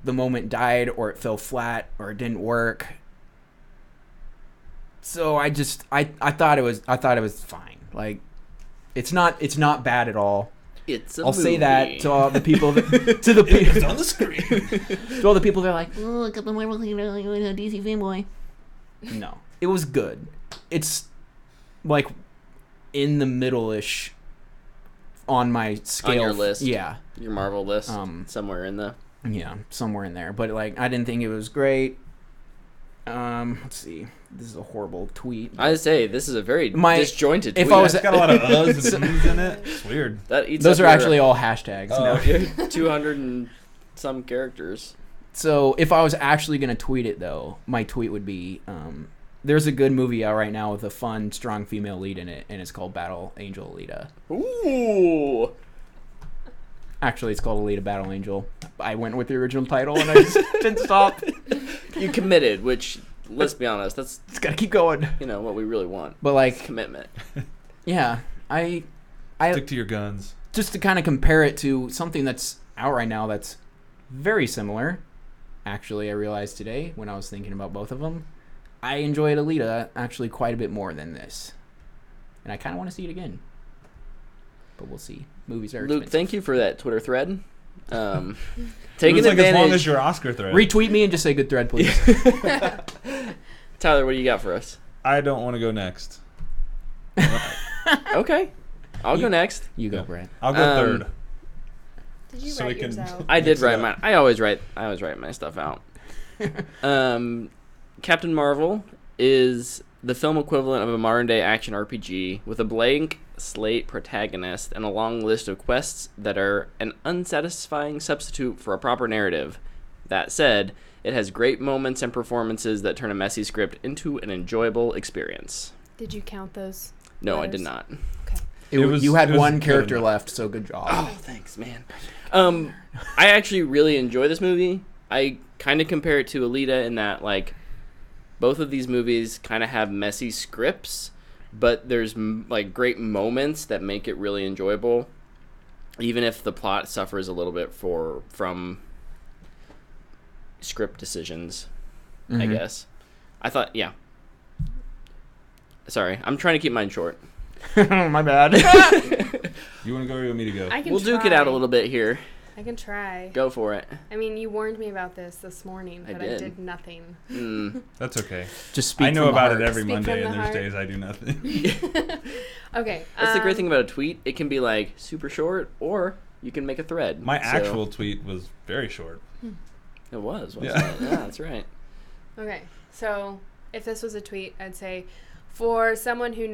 the moment died or it fell flat or it didn't work. So I thought it was fine. Like it's not bad at all. It's a I'll say that movie. to all the people that, to the people It's on the screen. to all the people that are like, Oh, Captain Marvel, you know, you're a DC fanboy. No. It was good. It's like in the middle-ish on my scale. On your list. Yeah. Your Marvel list. Somewhere in the... Yeah, somewhere in there. But, like, I didn't think it was great. Let's see. This is a horrible tweet. I say, this is a very disjointed tweet. If I was, It's got a lot of uhs and ums in it. It's weird. That eats those up are your- actually all hashtags. Oh. No. 200 and some characters. So if I was actually going to tweet it, though, my tweet would be, there's a good movie out right now with a fun, strong female lead in it, and it's called Battle Angel Alita. Ooh. Actually, it's called Alita Battle Angel. I went with the original title, and I just didn't stop. You committed, which, let's be honest, that's, It's got to keep going. what we really want. But, like, Commitment. yeah, I Stick to your guns. just to kind of compare it to something that's out right now that's very similar. Actually, I realized today when I was thinking about both of them, I enjoyed Alita actually quite a bit more than this. And I kind of want to see it again. But we'll see. Movies are Luke, expensive. thank you for that Twitter thread. It Taking was like as long advantage. as your Oscar thread. Retweet me and just say good thread, please. Tyler, what do you got for us? I don't want to go next. Okay. I'll go next. You go, Yeah. Brad. I'll go third. Did you So write we can- yours out? I did Mix it write up. mine. I always write my stuff out. Captain Marvel is the film equivalent of a modern day action RPG with a blank slate protagonist and a long list of quests that are an unsatisfying substitute for a proper narrative. That said, it has great moments and performances that turn a messy script into an enjoyable experience. Did you count those? No, I letters? did not. You had it was one good character enough. left, so good job. Oh, thanks, man. I actually really enjoy this movie. I kind of compare it to Alita in that, like, both of these movies kind of have messy scripts, but there's, like, great moments that make it really enjoyable, even if the plot suffers a little bit from script decisions, I guess. I thought, yeah. Sorry, I'm trying to keep mine short. My bad. You want to go or you want me to go? I can We'll duke it out a try. little bit here. I can try. Go for it. I mean, you warned me about this morning, I but did. I did nothing. That's okay. Just speak I know from the about heart. it every Speak Monday, from and the there's heart. days I do nothing. Okay. That's the great thing about a tweet. It can be like super short, or you can make a thread. My So- actual tweet was very short. It was, wasn't Yeah. it? Yeah, that's right. Okay, so if this was a tweet, I'd say, for someone who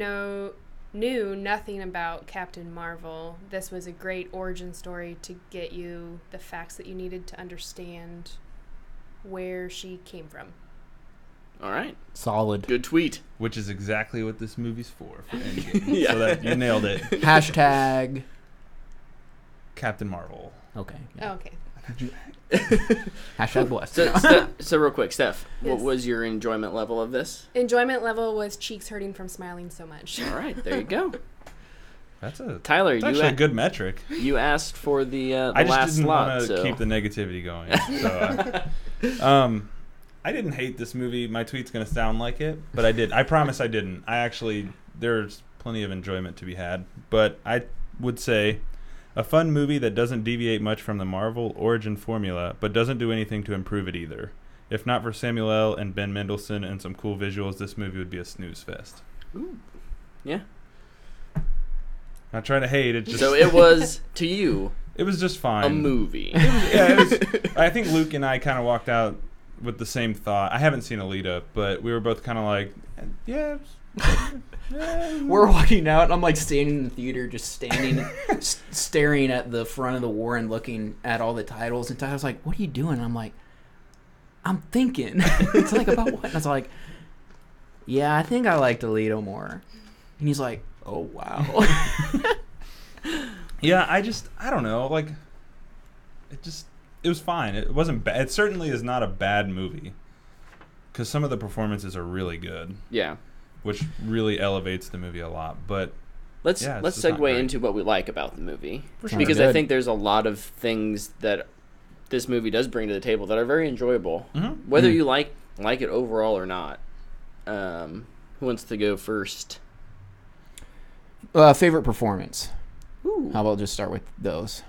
knew nothing about Captain Marvel, this was a great origin story to get you the facts that you needed to understand where she came from. All right. Solid. Good tweet. Which is exactly what this movie's for Endgame. Yeah. So that you nailed it. Hashtag. Captain Marvel. Okay. Oh, okay. Hashtag blessed. So real quick, Steph, what Yes. was your enjoyment level of this? Enjoyment level was cheeks hurting from smiling so much. All right, there you go. That's a Tyler, that's you actually a good metric. you asked for the I just last didn't slot, want to so keep the negativity going. So, I didn't hate this movie. My tweet's gonna sound like it, but I did. I promise I didn't. There's plenty of enjoyment to be had, but I would say a fun movie that doesn't deviate much from the Marvel origin formula, but doesn't do anything to improve it either. If not for Samuel L. and Ben Mendelsohn and some cool visuals, this movie would be a snooze fest. Ooh. Yeah. Not trying to hate it. Just So it was to you it was just fine. a movie. Yeah, it was, I think Luke and I kind of walked out with the same thought. I haven't seen Alita, but we were both kind of like, yeah. We're walking out, and I'm like standing in the theater, just standing, staring at the front of the war and looking at all the titles. And Tyler's like, "What are you doing?" And I'm like, "I'm thinking." It's like, about what? And I was like, "Yeah, I think I liked Alita more." And he's like, "Oh wow." Yeah, I don't know. Like, it was fine. It wasn't bad. It certainly is not a bad movie, because some of the performances are really good, Yeah. which really elevates the movie a lot. But Let's Yeah, it's let's just not segue great. into what we like about the movie. For sure. Because I Good. think there's a lot of things that this movie does bring to the table that are very enjoyable. Whether you like it overall or not. Who wants to go first? Favorite performance. Ooh. How about just start with those?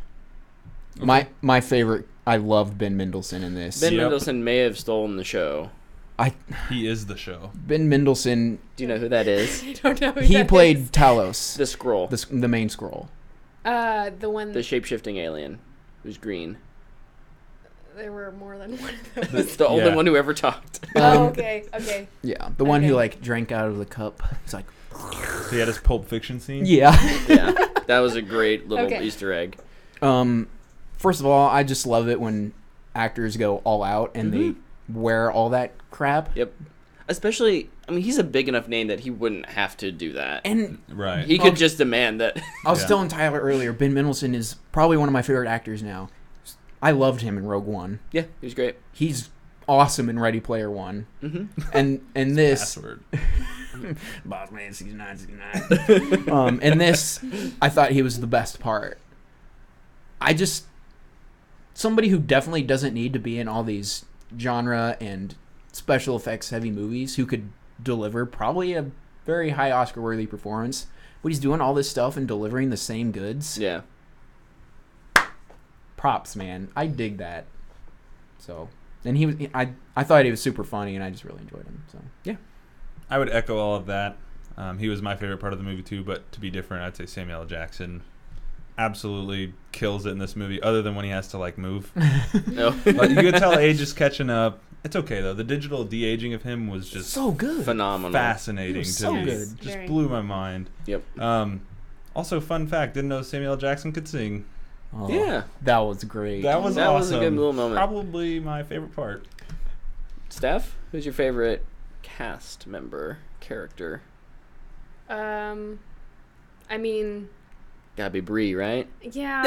My favorite. I loved Ben Mendelsohn in this. Ben Yep. Mendelsohn may have stolen the show. He is the show. Ben Mendelsohn. Do you know who that is? I don't know. Who He that played is. Talos, The scroll. the main scroll. The one. The shape-shifting alien who's green. There were more than one of those. That's the only Yeah. one who ever talked. Oh, okay. Okay. Yeah, the one who Okay. like drank out of the cup. It's like, He had his Pulp Fiction scene. yeah. Yeah, that was a great little Okay. Easter egg. First of all, I just love it when actors go all out and they wear all that crap. Yep. Especially, I mean, he's a big enough name that he wouldn't have to do that. And Right. He could just demand that. I was Yeah. telling Tyler earlier, Ben Mendelsohn is probably one of my favorite actors now. I loved him in Rogue One. Yeah, he was great. He's awesome in Ready Player One. Mm-hmm. And this Password. Boss Man 6969. And this, I thought he was the best part. Somebody who definitely doesn't need to be in all these genre and special effects heavy movies, who could deliver probably a very high Oscar worthy performance, but he's doing all this stuff and delivering the same goods. Yeah. Props, man. I dig that. So, and I thought he was super funny, and I just really enjoyed him. So yeah. I would echo all of that. He was my favorite part of the movie too, but to be different, I'd say Samuel L. Jackson absolutely kills it in this movie, other than when he has to like move. No. But you could tell age is catching up. It's okay though. The digital de-aging of him was just So good. Phenomenal. fascinating to so me. good. Just Very. blew my mind. Yep. Also, fun fact: didn't know Samuel L. Jackson could sing. Oh, Yeah. that was great. That was That awesome. was a good little moment. Probably my favorite part. Steph, who's your favorite cast member, character? I mean, Gotta be Bree, right? yeah.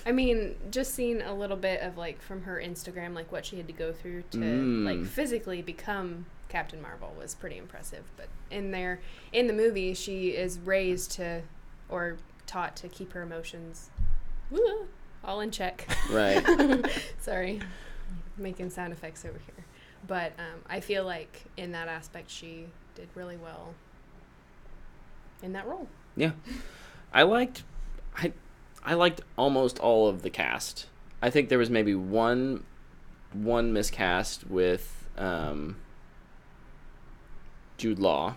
I mean, just seeing a little bit of like from her Instagram, like what she had to go through to like physically become Captain Marvel was pretty impressive. But in the movie, she is raised to, or taught to keep her emotions all in check. Right. Sorry, making sound effects over here. But I feel like in that aspect, she did really well in that role. Yeah. I liked almost all of the cast. I think there was maybe one miscast with Jude Law.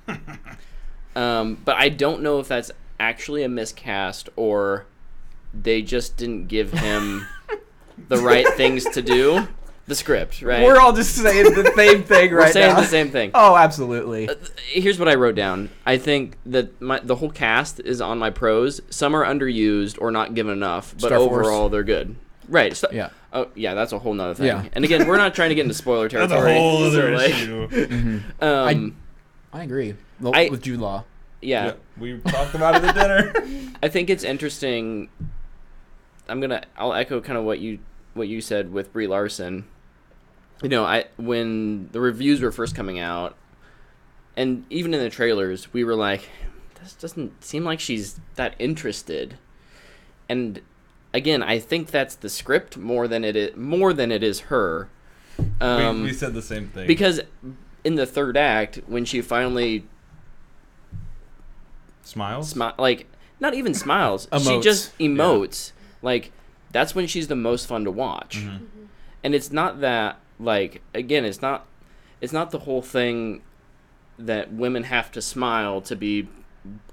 But I don't know if that's actually a miscast or they just didn't give him the right things to do. The script, right? We're all just saying the same thing right We're saying now. the same thing. Oh, absolutely. Here's what I wrote down. I think that the whole cast is on my pros. Some are underused or not given enough, but Star Force. overall they're good. Right. So, Yeah. Oh, yeah, that's a whole nother thing. Yeah. And again, we're not trying to get into spoiler That's territory. a whole So, other like, issue. I agree. I- With Jude Law. yeah. Yeah, we talked about it at dinner. I think it's interesting. I'll echo kind of what you said with Brie Larson. You know, when the reviews were first coming out, and even in the trailers, we were like, this doesn't seem like she's that interested. And again, I think that's the script more than it is her. We said the same thing. Because in the third act, when she finally Smiles? like not even smiles, she Emotes. just emotes. Like that's when she's the most fun to watch. Mhm. And it's not that like again, it's not the whole thing that women have to smile to be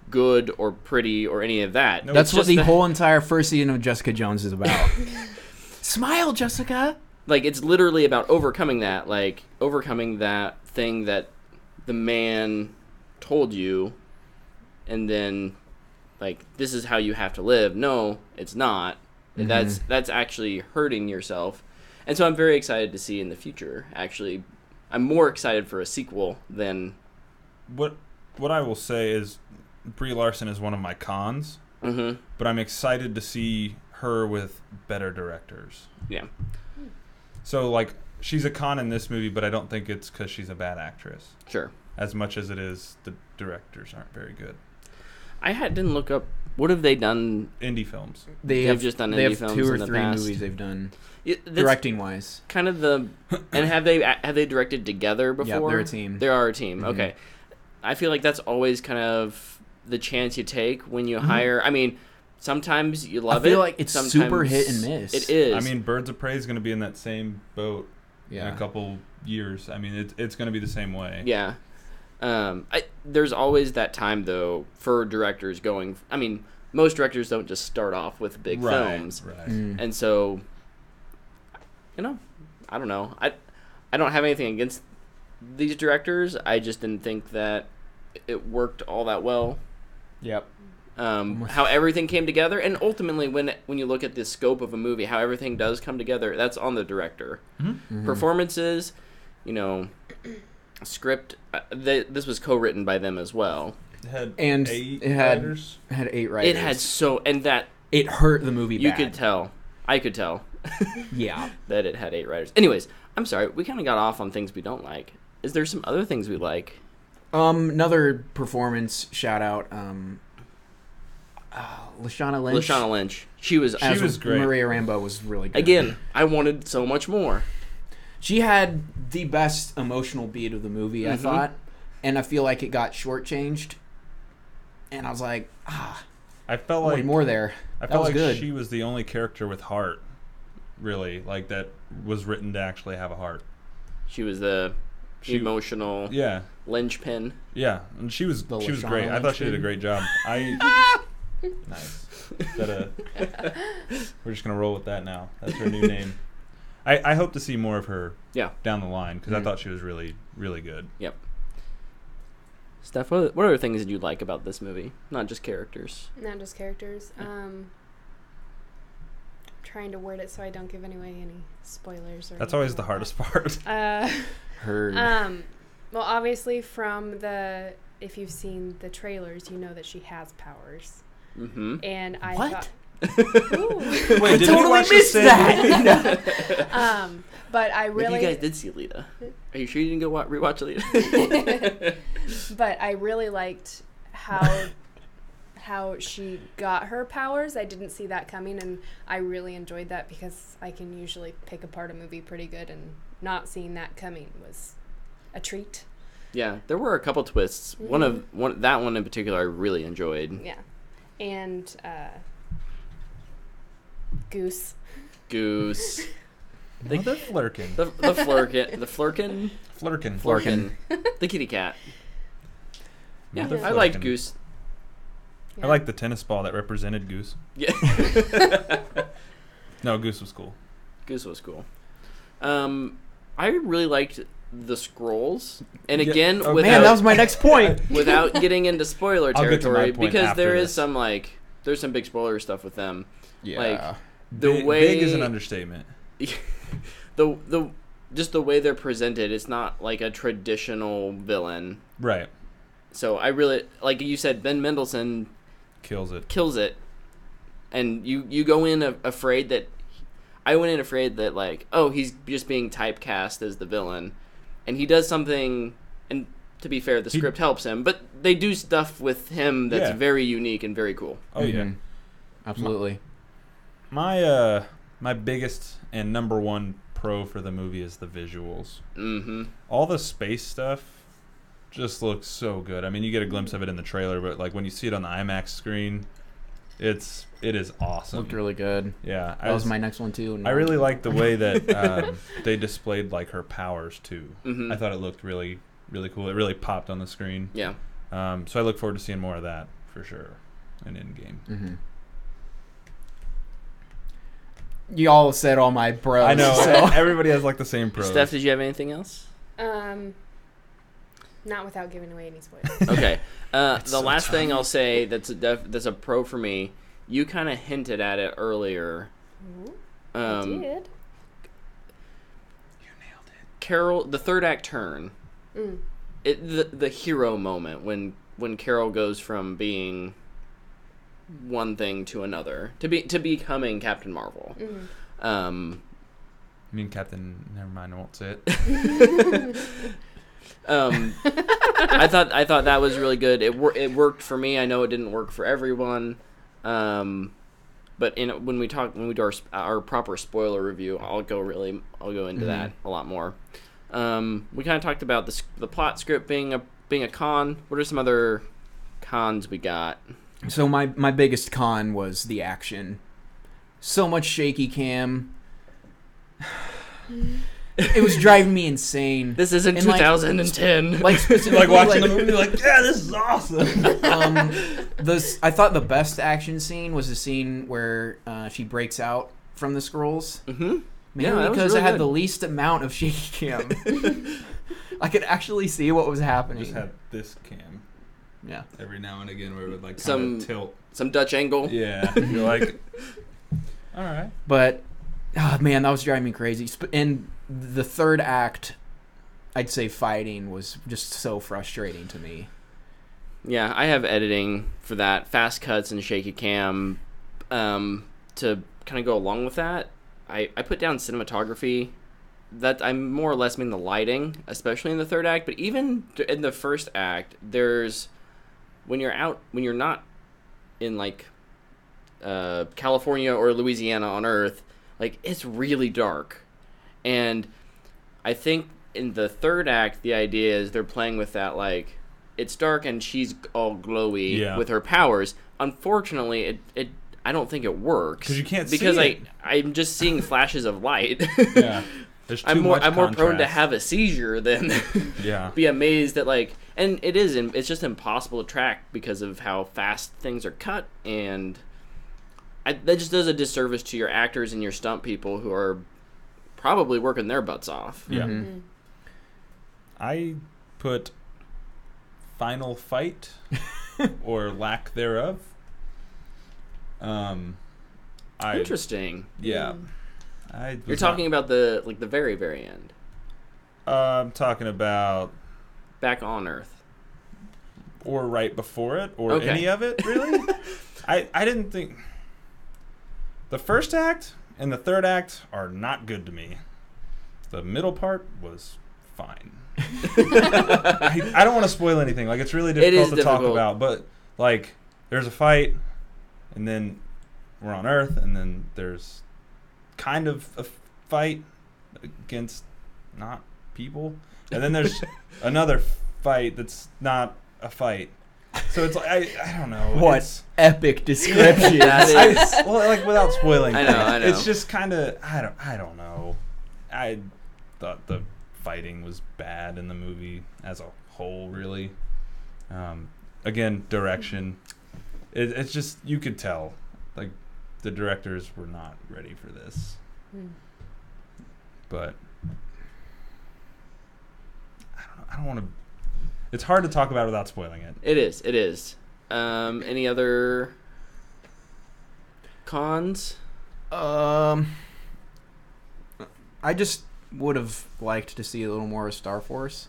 good or pretty or any of that. No, That's It's what just the that- whole entire first season of Jessica Jones is about. Smile, Jessica. like it's literally about overcoming that thing that the man told you, and then like this is how you have to live. No, it's not. Mhm. That's actually hurting yourself. And so I'm very excited to see in the future. Actually, I'm more excited for a sequel than. What I will say is Brie Larson is one of my cons, Mm-hmm. but I'm excited to see her with better directors. Yeah. So, like, she's a con in this movie, but I don't think it's because she's a bad actress. Sure. As much as it is the directors aren't very good. Didn't look up. What have they done? Indie films. They've just done they indie have films 2 or in the 3 past. movies they've done That's directing wise. kind of the. And have they directed together before? Yeah, they're a team. They are a team. Mhm. Okay. I feel like that's always kind of the chance you take when you Mhm. hire. I mean, sometimes you love I feel it. like it's sometimes super hit and miss. It is. I mean, Birds of Prey is going to be in that same boat in Yeah. a couple years. I mean, it's going to be the same way. Yeah. There's always that time, though, for directors going... I mean, most directors don't just start off with big films. Right. And so, I don't know. I don't have anything against these directors. I just didn't think that it worked all that well. Yep. How everything came together, and ultimately, when you look at the scope of a movie, how everything does come together, that's on the director. Performances, script. This was co-written by them as well. It had And 8 it had writers. 8 writers. It had that it hurt the movie. you bad. could tell. I could tell. Yeah. That it had 8 writers. Anyways, I'm sorry. We kind of got off on things we don't like. Is there some other things we like? Another performance shout out. Lashana Lynch. Lashana Lynch. She was great. Maria Rambeau was really good. Again, I wanted so much more. She had the best emotional beat of the movie, I thought, and I feel like it got shortchanged. And I was like, I felt I wanted like more there. I That felt was like good. she was the only character with heart, really, like that was written to actually have a heart. She was the emotional linchpin. Yeah, and she was Lashana great. I thought she did a Lynch. great job. Nice. We're just gonna roll with that now. That's her new name. I hope to see more of her down the line because I thought she was really, really good. Yep. Steph, what other things did you like about this movie? Not just characters. Not just characters. Trying to word it so I don't give away any spoilers. Or That's always the hardest part. Heard. Well, obviously from if you've seen the trailers, you know that she has powers. Mm-hmm. And I What? thought... Wait, did we watch the same movie? But I really... Maybe you guys did see Alita. Are you sure you didn't go rewatch Alita? But I really liked how she got her powers. I didn't see that coming, and I really enjoyed that because I can usually pick apart a movie pretty good, and not seeing that coming was a treat. Yeah, there were a couple twists. Mm-hmm. That one in particular I really enjoyed. Yeah. And Goose. Mother Flurkin. The Flurkin. Flurkin. The kitty cat. Yeah, Mother I liked Flurkin. Goose. Yeah. I liked the tennis ball that represented Goose. Yeah. No, Goose was cool. Goose was cool. I really liked the scrolls, and Yeah. again, Oh, without Man, that was my next point. without getting into spoiler I'll get to my territory, point because after there is this. some big spoiler stuff with them. Yeah. Like the Big, way big is an understatement. the just the way they're presented, it's not like a traditional villain. Right. So I really, like you said, Ben Mendelsohn Kills it. and you go in afraid that I went in afraid that like, oh, he's just being typecast as the villain, and he does something, and to be fair, the script helps him, but they do stuff with him that's very unique and very cool. Oh yeah. Absolutely. My biggest and number one pro for the movie is the visuals. Mm-hmm. All the space stuff just looks so good. I mean, you get a glimpse of it in the trailer, but like when you see it on the IMAX screen, it is awesome. Looked really good. Yeah, That was my next one too. I really liked the way that they displayed like her powers too. Mm-hmm. I thought it looked really, really cool. It really popped on the screen. Yeah. So I look forward to seeing more of that for sure in Endgame. Mm-hmm. You all said all my bros. I know. So. Everybody has like the same pros. Steph, did you have anything else? Not without giving away any spoilers. Okay. The so last tough. thing I'll say that's a pro for me. You kind of hinted at it earlier. I did. You nailed it. Carol, the third act turn. The hero moment when Carol goes from being one thing to another to becoming Captain Marvel. I mean, Captain. Never mind. I won't say it. I thought that was really good. It worked for me. I know it didn't work for everyone. But when we do our proper spoiler review, I'll go into that a lot more. We kind of talked about the plot script being a con. What are some other cons we got? So my biggest con was the action. So much shaky cam. It was driving me insane. This isn't And, like- 2010. Like specifically, Like watching the movie, like, yeah, this is awesome. I thought the best action scene was the scene where she breaks out from the scrolls. Mm-hmm. Maybe Yeah, that was because really it had good. the least amount of shaky cam. I could actually see what was happening. Just had this cam Yeah. every now and again where it would like Some- kind of tilt. Some Dutch angle. Yeah, you're like, all right. But, oh man, that was driving me crazy. And the third act, I'd say fighting was just so frustrating to me. Yeah, I have editing for that, fast cuts and shaky cam. To kind of go along with that, I put down cinematography. That I more or less mean the lighting, especially in the third act. But even in the first act, there's when you're not in like California or Louisiana on Earth, like it's really dark, and I think in the third act the idea is they're playing with that, like it's dark and she's all glowy with her powers. Unfortunately, it I don't think it works because you can't because see it. I'm just seeing flashes of light. Yeah, there's too I'm more much prone to contrast. have a seizure than Yeah. be amazed at like, and it's just impossible to track because of how fast things are cut, and that just does a disservice to your actors and your stunt people who are probably working their butts off. Yeah. Mm-hmm. I put final fight or lack thereof. Interesting. Yeah. You're talking about the very very end, I'm talking about back on Earth. or right before it or Okay. any of it really. I didn't think the first act and the third act are not good to me. The middle part was fine. I don't want to spoil anything. Like it's really difficult to talk about, but like there's a fight and then we're on Earth and then there's kind of a fight against not people. And then there's another fight that's not a fight. So it's like I don't know. What It's, epic description. That is. well, like without spoiling. I know. It's just kind of I don't know. I thought the fighting was bad in the movie as a whole, really. Again, direction. It's just you could tell, like the directors were not ready for this. But I don't want to. It's hard to talk about without spoiling it. It is. Any other cons? I just would have liked to see a little more of Star Force.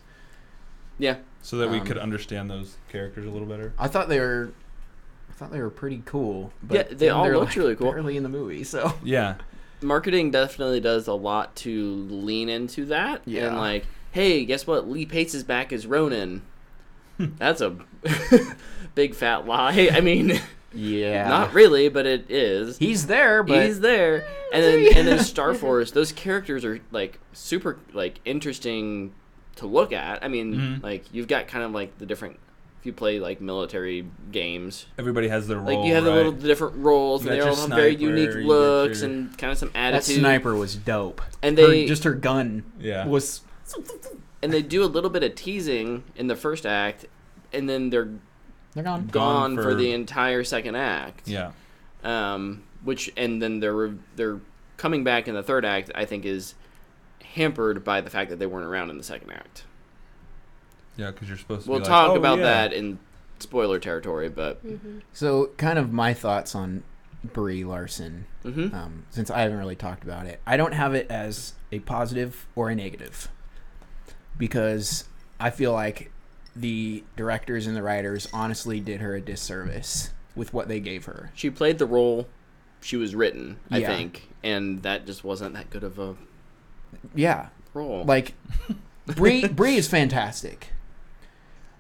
Yeah. So that we could understand those characters a little better. I thought they were pretty cool. But Yeah, they all they're, looked really cool. Barely in the movie, so Yeah. Marketing definitely does a lot to lean into that. Yeah. And like, hey, guess what? Lee Pace is back as Ronin. That's a big fat lie. I mean, yeah, not really, but it is. He's there, but He's there. And then Star Force, those characters are like super like interesting to look at. I mean, like you've got kind of like the different if you play like military games. Everybody has their role. Like you have the little different roles, You and they got all your have very sniper, unique you got looks your- and kind of some that attitude. sniper was dope. And her gun Yeah. was and they do a little bit of teasing in the first act, and then they're they're gone. gone for for the entire second act. Yeah. Which and then they're coming back in the third act. I think is hampered by the fact that they weren't around in the second act. Yeah, because you're supposed to. We'll be talk like, oh, about yeah. that in spoiler territory, but So, kind of my thoughts on Brie Larson. mm-hmm. Since I haven't really talked about it, I don't have it as a positive or a negative because I feel like the directors and the writers honestly did her a disservice with what they gave her. She played the role she was written, I Yeah. think, and that just wasn't that good of a Yeah, role. like Brie is fantastic.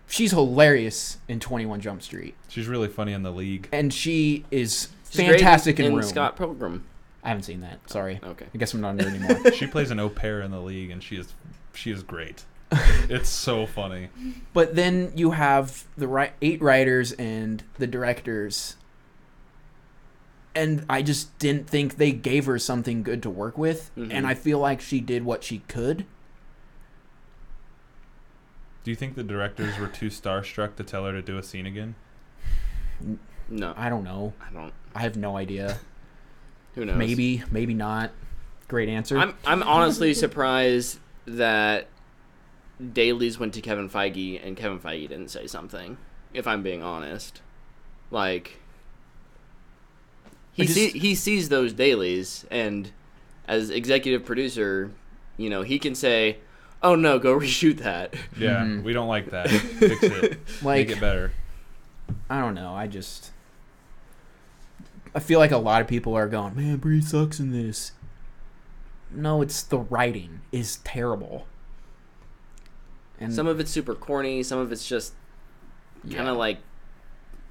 She's hilarious in 21 Jump Street, She's really funny in the league. and she is She's great fantastic in in Room. Scott Pilgrim. I haven't seen that. Sorry. Okay. I guess I'm not a nerd anymore. She plays an au pair in the league, and she is great. It's so funny. But then you have the 8 writers and the directors And I just didn't think they gave her something good to work with. Mhm. And I feel like she did what she could. Do you think the directors were too starstruck to tell her to do a scene again? No, I don't know. I don't. I have no idea. Who knows? Maybe not. Great answer. I'm honestly surprised that dailies went to Kevin Feige and Kevin Feige didn't say something. If I'm being honest, like he sees those dailies, and as executive producer, he can say, "Oh no, go reshoot that." Yeah, we don't like that. Fix it. Like, Make it better. I don't know. I feel like a lot of people are going, man, Brie sucks in this. No, it's the writing is terrible. And Some of it's super corny. Some of it's just kind of like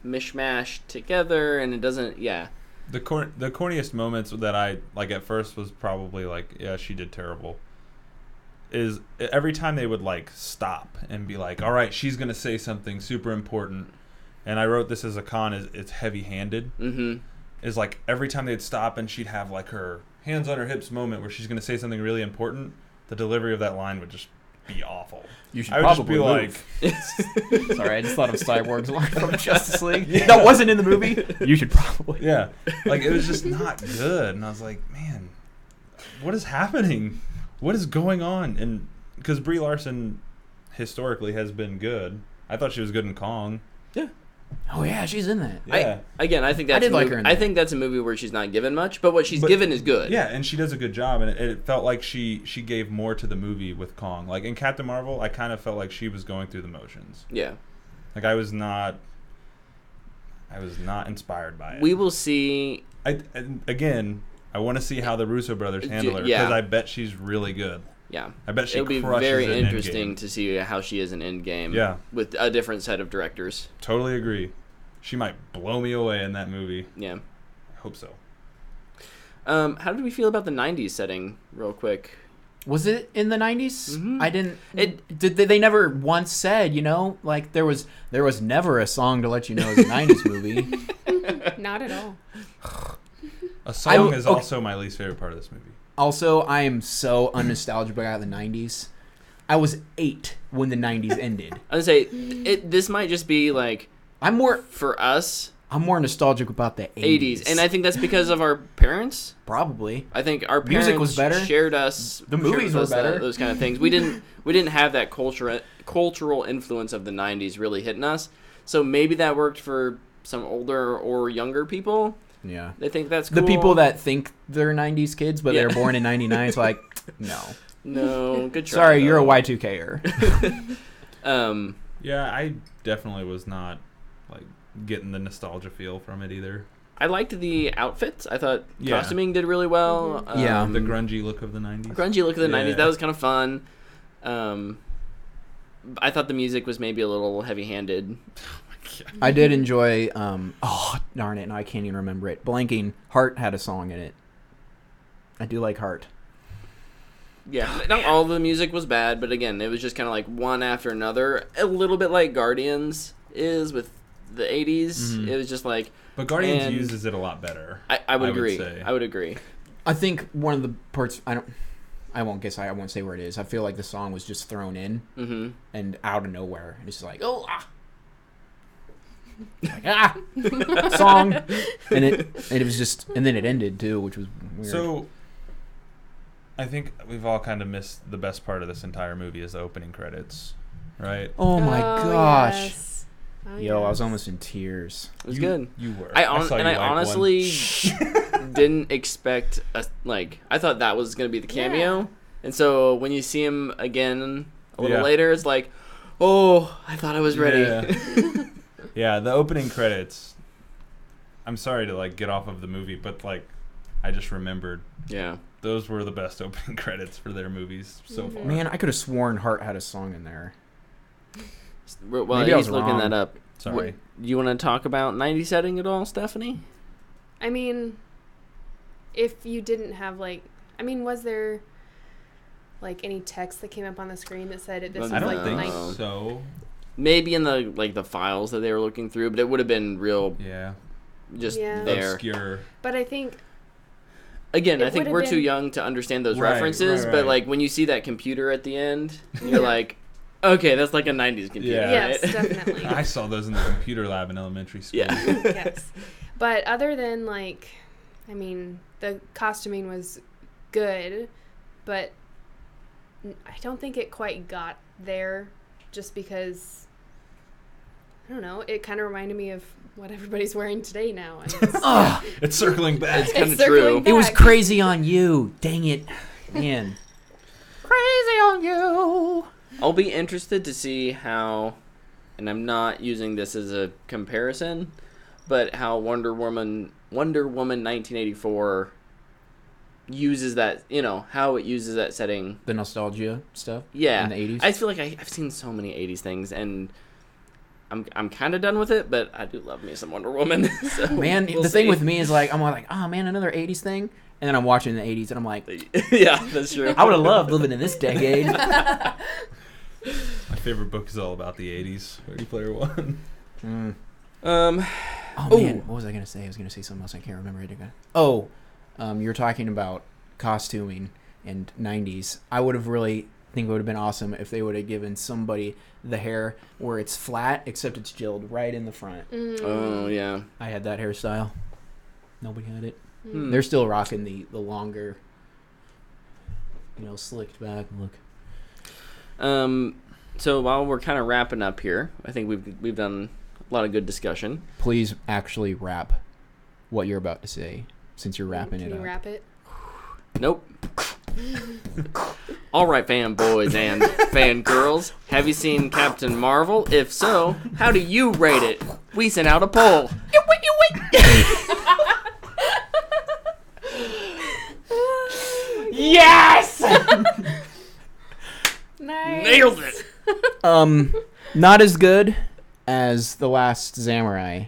mishmash together, and it doesn't. Yeah. The corniest moments that I like at first was probably like, yeah, she did terrible. Is every time they would like stop and be like, all right, she's gonna say something super important, and I wrote this as a con. It's heavy-handed. Mm-hmm. Is like every time they'd stop and she'd have like her hands on her hips moment where she's gonna say something really important, the delivery of that line would just be awful. you should I would just probably be move. like, Sorry, I just thought of Cyborg's line from Justice League. That wasn't in the movie. You should probably. yeah, like it was just not good, and I was like, man, what is happening? What is going on? And because Brie Larson historically has been good, I thought she was good in Kong. Oh yeah, she's in that. Yeah, I think that's did a like movie, her in I that. think that's a movie where she's not given much, but what she's But- given is good. yeah, and she does a good job, and it felt like she gave more to the movie with Kong. Like in Captain Marvel, I kind of felt like she was going through the motions. Yeah. Like I was not inspired by it. We will see. Again, I want to see how the Russo brothers handle her, Yeah. because I bet she's really good. Yeah. I bet she It'll be crushes very it in interesting Endgame. to see how she is in Endgame. Yeah. With a different set of directors. Totally agree. She might blow me away in that movie. Yeah. I hope so. How did we feel about the 90s setting, real quick? Was it in the 90s? Mhm. I didn't. They never once said, like there was never a song to let you know it's a 90s movie. Not at all. A song is okay. also my least favorite part of this movie. Also, I am so unnostalgic about the 90s. I was 8 when the 90s ended. I would say this might just be like I'm more nostalgic about the 80s, and I think that's because of our parents. probably. I think our Music parents was better. shared us. The movies shared were us better. those kind of things. We didn't have that cultural influence of the 90s really hitting us. So maybe that worked for some older or younger people. Yeah. They think that's cool. The people that think they're 90s kids, but they're born in 99, it's like, no. No, good try. Sorry, you're a though. Y2Ker. Yeah, I definitely was not like getting the nostalgia feel from it either. I liked the outfits. I thought Yeah. costuming did really well. Yeah. The grungy look of the 90s. grungy look of the Yeah. 90s. That was kind of fun. I thought the music was maybe a little heavy-handed. I did enjoy, oh, darn it, now I can't even remember it. Blanking, Heart had a song in it. I do like Heart. Yeah, not all of the music was bad, but again, it was just kind of like one after another. A little bit like Guardians is with the 80s. Mhm. It was just like... But Guardians And- uses it a lot better. I would agree. say. I would agree. I think one of the parts, I won't say where it is. I fit the song was just thrown in Mm-hmm. and out of nowhere. And it's just like, oh, ah. Like, ah, song. And it was just, and then it ended too, which was weird. So, I think we've all kind of missed the best part of this entire movie is the opening credits, right? oh my gosh. Yes. Oh, Yo, I was yes. almost in tears. It was good. You were. I saw you like one. honestly didn't expect I thought that was gonna be the cameo, Yeah. and so when you see him again a little Yeah. later, it's like, oh, I thought I was ready. Yeah. Yeah, the opening credits. I'm sorry to get off of the movie, but I just remembered Yeah. those were the best opening credits for their movies so far. Man, I could have sworn Heart had a song in there. Well, Maybe I was he's looking wrong. that up. Sorry. You want to talk about 90 setting at all, Stephanie? I mean, if you didn't have was there any text that came up on the screen that said this was I don't like think the so. Maybe in the the files that they were looking through, but it would have been real Yeah. just Yeah. there. obscure. But I think Again, It I think would've we're too been- young to understand those Right, references, right, but right. like when you see that computer at the end, you're Yeah. like, okay, that's like a 90s computer, Yeah. yes, right? definitely. I saw those in the computer lab in elementary school. Yeah. Yes. But other than like, I mean, the costuming was good, but I don't think it quite got there just because, I don't know, it kind of reminded me of what everybody's wearing today now. And it's, Ugh, It's circling back. It's kind of circling true. it was back. crazy on you. Dang it. Man. Crazy on you. I'll be interested to see how, and I'm not using this as a comparison, but how Wonder Woman 1984 uses that, how it uses that setting. The nostalgia stuff. Yeah. In the 80s. I feel like I've seen so many 80s things, and I'm kind of done with it, but I do love me some Wonder Woman. So Man, we'll the thing see. with me is like, I'm like, oh man, another 80s thing. And then I'm watching the 80s and I'm like, Yeah, that's true. I would have loved living in this decade. My favorite book is all about the 80s. Ready Player One. Mm. Um, Oh man, what was I gonna say? I was gonna say something else. I can't remember it again. Oh, you're talking about costuming and 90s. I would have really think it would have been awesome if they would have given somebody the hair where it's flat except it's gelled right in the front. oh yeah. I had that hairstyle. Nobody had it. Hmm. They're still rocking the longer, slicked back look. So while we're kind of wrapping up here, I think we've done a lot of good discussion. Please actually wrap what you're about to say, since you're wrapping Can it you up. wrap it? Nope. All right, fanboys and fangirls, have you seen Captain Marvel? If so, how do you rate it? We sent out a poll. Yes. Nice. Nailed it. Not as good as The Last Samurai,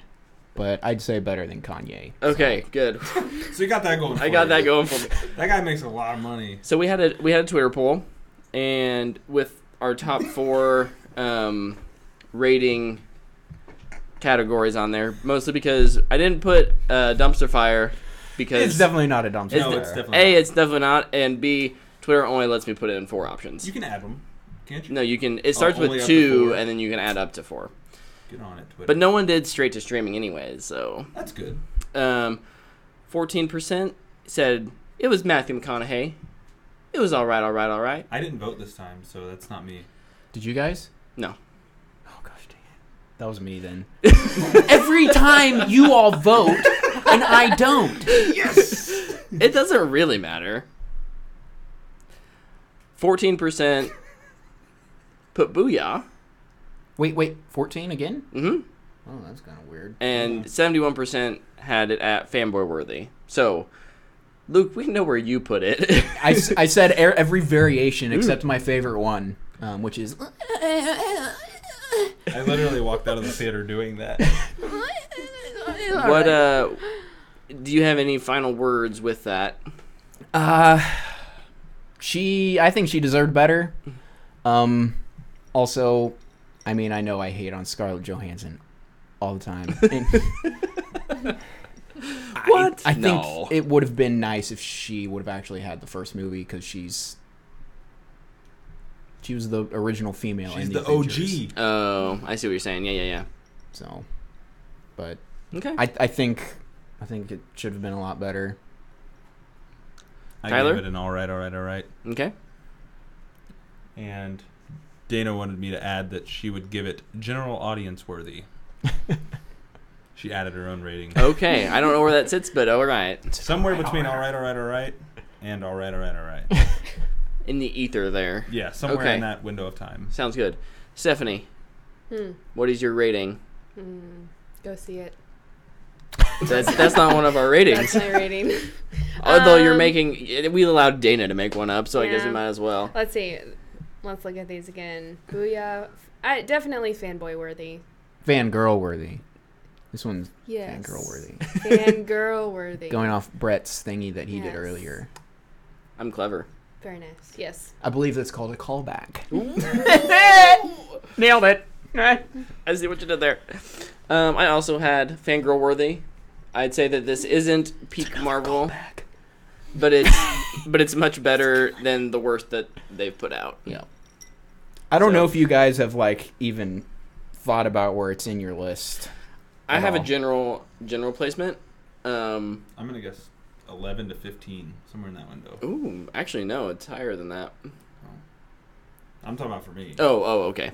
but I'd say better than Kanye. Okay, good. So you got that going. I got that going for me. That guy makes a lot of money. So we had a Twitter poll, and with our top 4 rating categories on there, mostly because I didn't put dumpster fire because It's definitely not a dumpster It's No, fire. it's definitely A, not. it's definitely not, and B, Twitter only lets me put it in 4 options. You can add them, can't you? No, you can. It starts only with up to 2, 4. and then you can add up to 4. Get on it, Twitter. But no one did straight to streaming anyways. So, That's good. 14% said it was Matthew McConaughey. It was all right. I didn't vote this time, so that's not me. Did you guys? No. Oh gosh, dang it. That was me then. Every time you all vote, and I don't. It doesn't really matter. 14% put Booyah. Wait, 14 again? Mm-hmm. Oh, that's kind of weird. And 71% had it at Fanboy Worthy. So, Luke, we know where you put it. I said every variation except my favorite one, which is. I literally walked out of the theater doing that. What do you have any final words with that? I think she deserved better. Also, I mean, I know I hate on Scarlett Johansson all the time. What? I think No. it would have been nice if she would have actually had the first movie because she was the original female. She's in the Avengers. OG. Oh, I see what you're saying. Yeah. So, but Okay. I think it should have been a lot better. I Tyler? gave it an all right. Okay. And Dana wanted me to add that she would give it general audience worthy. She added her own rating. Okay. I don't know where that sits, but all right. Somewhere between all right, and all right. In the ether there. Yeah, somewhere Okay. in that window of time. Sounds good. Stephanie, what is your rating? Go see it. That's not one of our ratings. That's my rating. Although you're making, we allowed Dana to make one up, so I guess we Yeah. might as well. Let's see. Let's look at these again. Booyah. Definitely fanboy worthy. Fangirl worthy. This one's Yes. fangirl worthy. Fangirl worthy. Going off Brett's thingy that he did Yes. earlier. I'm clever. Very nice. Yes. I believe that's called a callback. Nailed it. I see what you did there. I also had fangirl worthy. I'd say that this isn't peak Marvel, but it's much better than the worst that they've put out. Yeah. I don't know if you guys have like even thought about where it's in your list. I have a general placement. I'm gonna guess 11 to 15, somewhere in that window. Ooh, actually no, it's higher than that. I'm talking about for me. Oh, okay.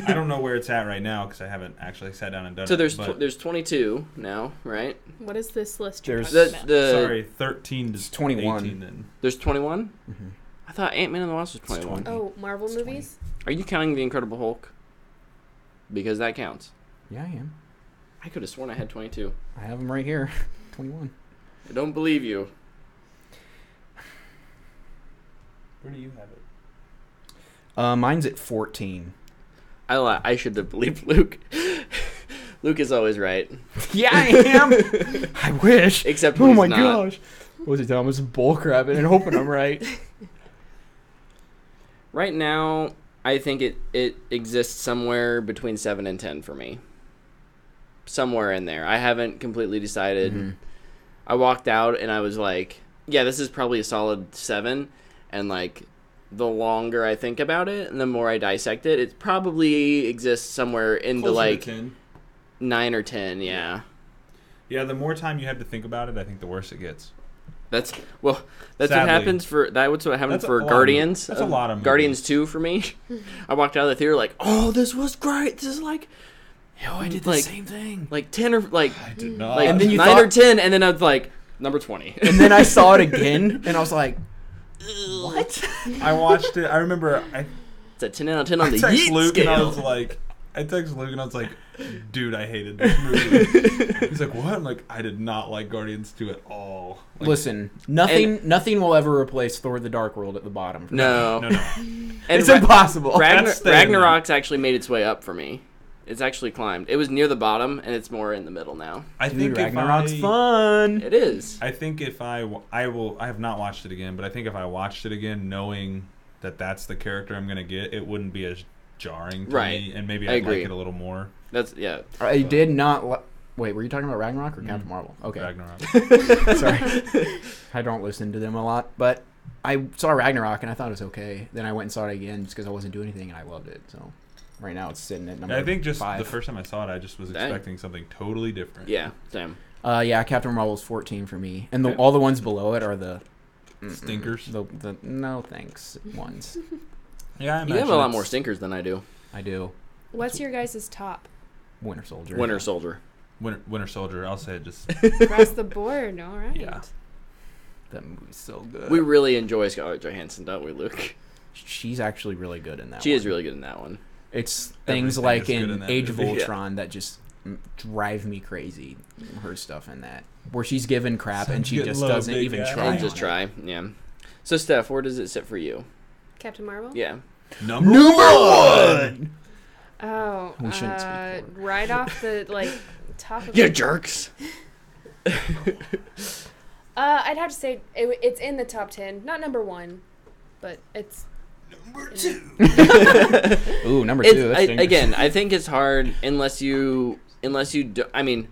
I don't know where it's at right now because I haven't actually sat down and done So it. there's 22 now, right? What is this list you're There's talking about? Sorry, 13 to 21. 18 then. There's 21? Mm-hmm. I thought Ant-Man and the Wasp was 21. 20. Oh, Marvel It's movies? Are you counting The Incredible Hulk? Because that counts. Yeah, I am. I could have sworn I had 22. I have them right here. 21. I don't believe you. Where do you have it? Mine's at 14. I should have believed Luke. Luke is always right. Yeah, I am. I wish. Except Oh he's my not. gosh. What was he telling me? It's bullcrapping and hoping I'm right. Right now, I think it exists somewhere between 7 and 10 for me. Somewhere in there. I haven't completely decided. Mm-hmm. I walked out and I was like, yeah, this is probably a solid 7. And like, the longer I think about it and the more I dissect it, it probably exists somewhere in the Closer to like 10. 9 or 10, yeah. Yeah, the more time you have to think about it, I think the worse it gets. That's Sadly. what happens for that's what happened That's for a lot of Guardians. that's a lot of Guardians movies. 2 for me. I walked out of the theater like, oh, this was great. This is like, I did like, thing. like 10 or like I did not. like And then you 9 or 10, and then I was like number 20. And then I saw it again, and I was like, what? I watched it. I remember It's a 10 out of 10 on the texted yeet Luke and I scale. was like, dude, I hated this movie. He's like, what? I'm like, I did not like Guardians 2 at all. Like, Listen, nothing will ever replace Thor: The Dark World at the bottom. No. no. And It's impossible. That's staying there. Ragnarok's actually made its way up for me. It's actually climbed. It was near the bottom, and it's more in the middle now. I Dude, think Ragnarok's if fun. It is. I think if I have not watched it again, but I think if I watched it again, knowing that that's the character I'm gonna get, it wouldn't be as jarring to Right. me, and maybe I I'd agree. like it a little more. That's yeah. I did not. Wait, were you talking about Ragnarok or Captain Marvel? Okay, Ragnarok. sorry. I don't listen to them a lot, but I saw Ragnarok and I thought it was okay. Then I went and saw it again just because I wasn't doing anything and I loved it. So right now it's sitting at number I think just 5. the first time I saw it, I just was Dang. expecting something totally different. Yeah. Damn. Yeah, Captain Marvel's 14 for me, and Okay. all the ones below it are the Stinkers. The no thanks ones. Yeah, I You imagine have a lot it's- more stinkers than I do. I do. What's your guys' top? Winter Soldier. Winter Soldier. Winter Soldier. I'll say it just. Across the board. All right. Yeah. That movie's so good. We really enjoy Scarlett Johansson, don't we, Luke? She's actually really good in that. She one. is really good in that one. It's things Everything like is good in in that Age of movie. Ultron that just drive me crazy. Her stuff in that, where she's given crap and she Get just low, doesn't big even guy. try. And on just it. try. Yeah. So, Steph, where does it sit for you? Captain Marvel? Yeah. Number one. Oh, We shouldn't speak for it. right off the top of You jerks. I'd have to say it's in the top 10, not number 1, but it's Number 2. Ooh, number 2. That's dangerous. Again, I think it's hard unless you do, I mean,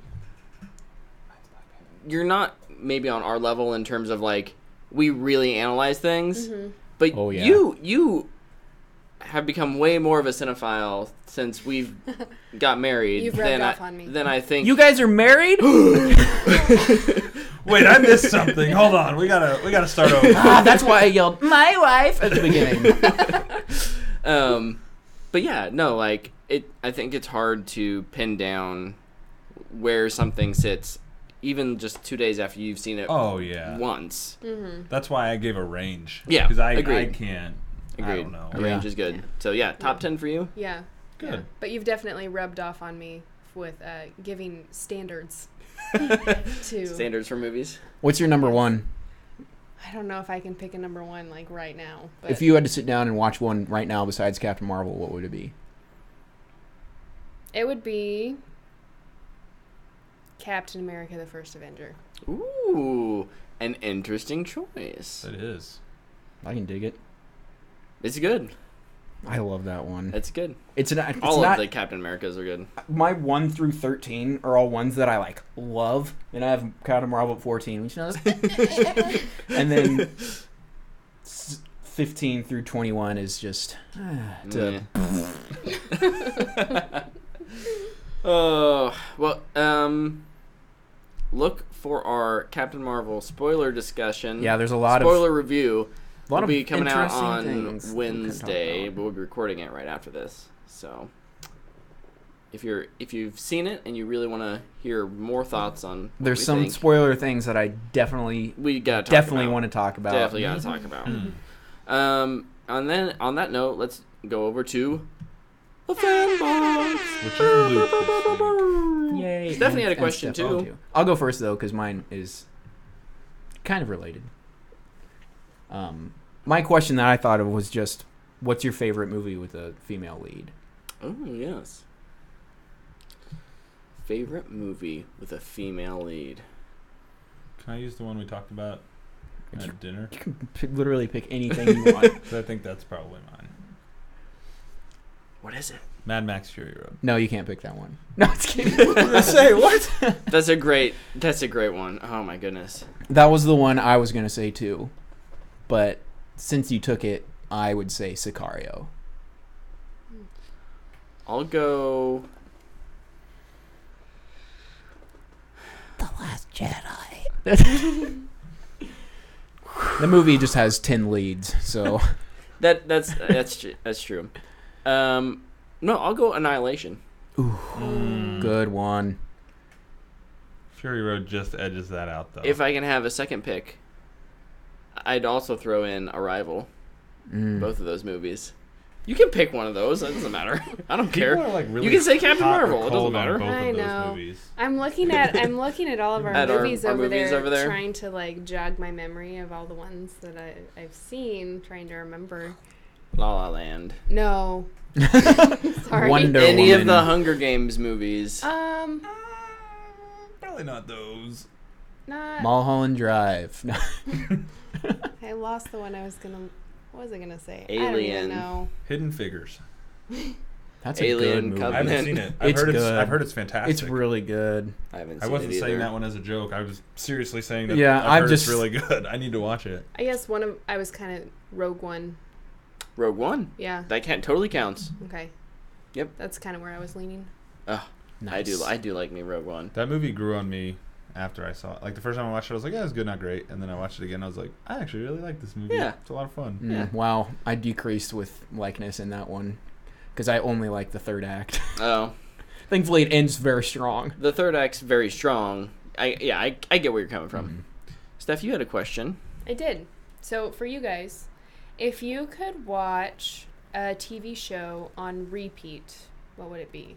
you're not maybe on our level in terms of like we really analyze things, but Oh, yeah. you have become way more of a cinephile since we've got married You've rubbed off on me. than I think. You guys are married? Wait, I missed something. Hold on. We gotta start over. That's why I yelled "my wife" at the beginning. But yeah, no, like I think it's hard to pin down where something sits, even just 2 days after you've seen it. Oh yeah. Once. That's why I gave a range. Yeah, Because I agreed. can't. I Agreed. don't know. A range is good. So yeah, top 10 for you. yeah. Good. Yeah. But you've definitely rubbed off on me with giving standards to. Standards for movies. What's your number 1? I don't know if I can pick a number 1 right now. But If you had to sit down and watch one right now besides Captain Marvel, what would it be? it would be Captain America: The First Avenger. Ooh, an interesting choice. It is. I can dig it. It's good. I love that one. It's good. It's All not of the Captain Americas are good. my 1 through 13 are all ones that I like love, and I have Captain Marvel at 14, which knows. And then 15 through 21 is just Oh, well, look for our Captain Marvel spoiler discussion. yeah. There's a lot spoiler review. a lot Will of be coming out interesting on things that we can talk Wednesday, about. but we'll be recording it right after this. So, if you've seen it and you really want to hear more thoughts on, There's what we some think, spoiler things that I definitely we gotta talk definitely about. want to talk about. Definitely gotta talk about. And then on that note, let's go over to the Fanbox. Which is Luke this week. Yay! Stephanie had a And question, Steph, too. I'll go first though, because mine is kind of related. My question that I thought of was just, what's your favorite movie with a female lead? Oh, yes. Favorite movie with a female lead. Can I use the one we talked about at dinner? You can literally pick anything you want. 'Cause I think that's probably mine. What is it? Mad Max Fury Road. No, you can't pick that one. No, it's kidding. Say what? That's a great one. Oh my goodness. That was the one I was gonna say too, but since you took it, I would say Sicario. I'll go. The Last Jedi. The movie just has 10 leads, so That's true. No, I'll go Annihilation. good one. Fury Road just edges that out, though. If I can have a second pick, I'd also throw in Arrival. Both of those movies. You can pick one of those. It doesn't matter. I don't care. People are, like, really You can say Captain hot or Marvel. It doesn't cold on matter. both of I those know. movies. I'm looking at all of our At our movies, our over, movies there, over there. trying to like jog my memory of all the ones that I've seen, trying to remember. La La Land. No. Sorry. Wonder Any of Woman. the Hunger Games movies. Probably not those. Not. Mulholland Drive. No. I lost the one I was gonna. What was I gonna say? I Alien. don't even know. Hidden Figures. That's a Alien good movie. I Covenant. haven't seen it. I've It's heard good. I've heard it's fantastic. It's really good. I haven't I seen wasn't it either. saying that one as a joke. I was seriously saying that. Yeah, I've I'm heard just- it's really good. I need to watch it. I guess I was kind of Rogue One. Rogue One. Yeah. That totally counts. Okay. Yep. That's kind of where I was leaning. Oh, Nice. I do like me Rogue One. That movie grew on me after I saw it. Like, the first time I watched it, I was like, yeah, it's good, not great. And then I watched it again, I was like, I actually really like this movie. Yeah. It's a lot of fun. Yeah. Wow, I decreased with likeness in that one because I only like the third act. Oh, Thankfully, it ends very strong. the third act's very strong. I get where you're coming from. Steph, you had a question. I did. So for you guys, if you could watch a TV show on repeat, what would it be?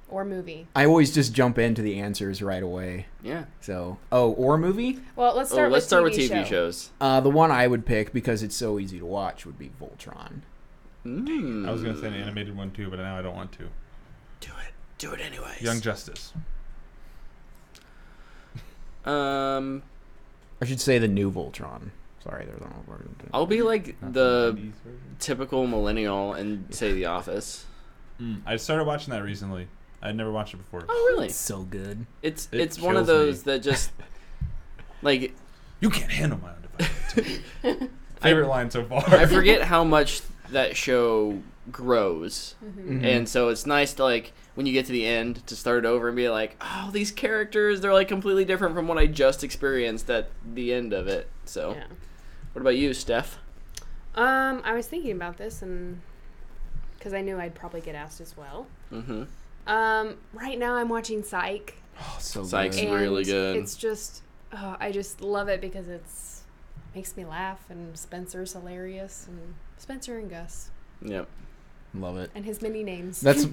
Or movie? I always just jump into the answers right away. Yeah. So, or movie? Well, let's start let's with start with TV TV show. shows. The one I would pick because it's so easy to watch would be Voltron. Mm. I was going to say an animated one, too, but now I don't want to. Do it anyways. Young Justice. Um, I should say the new Voltron. Sorry, there's no word. I'll be like Not the 90s version. typical millennial and say The Office. I started watching that recently. I'd never watched it before. Oh, really? It's so good. It's It one of kills me. those that just like You can't handle my undivided attention. Favorite line so far. I forget how much that show grows. Mhm. And so it's nice to, like, when you get to the end, to start over and be like, oh, these characters, they're, like, completely different from what I just experienced at the end of it. So, Yeah. what about you, Steph? I was thinking about this, and because I knew I'd probably get asked as well. Mm-hmm. Right now I'm watching Psych. Oh, so Psych's good. and really good. It's just, I just love it because it's makes me laugh, and Spencer's hilarious, and Spencer and Gus Yep. Love it. and his many names. That's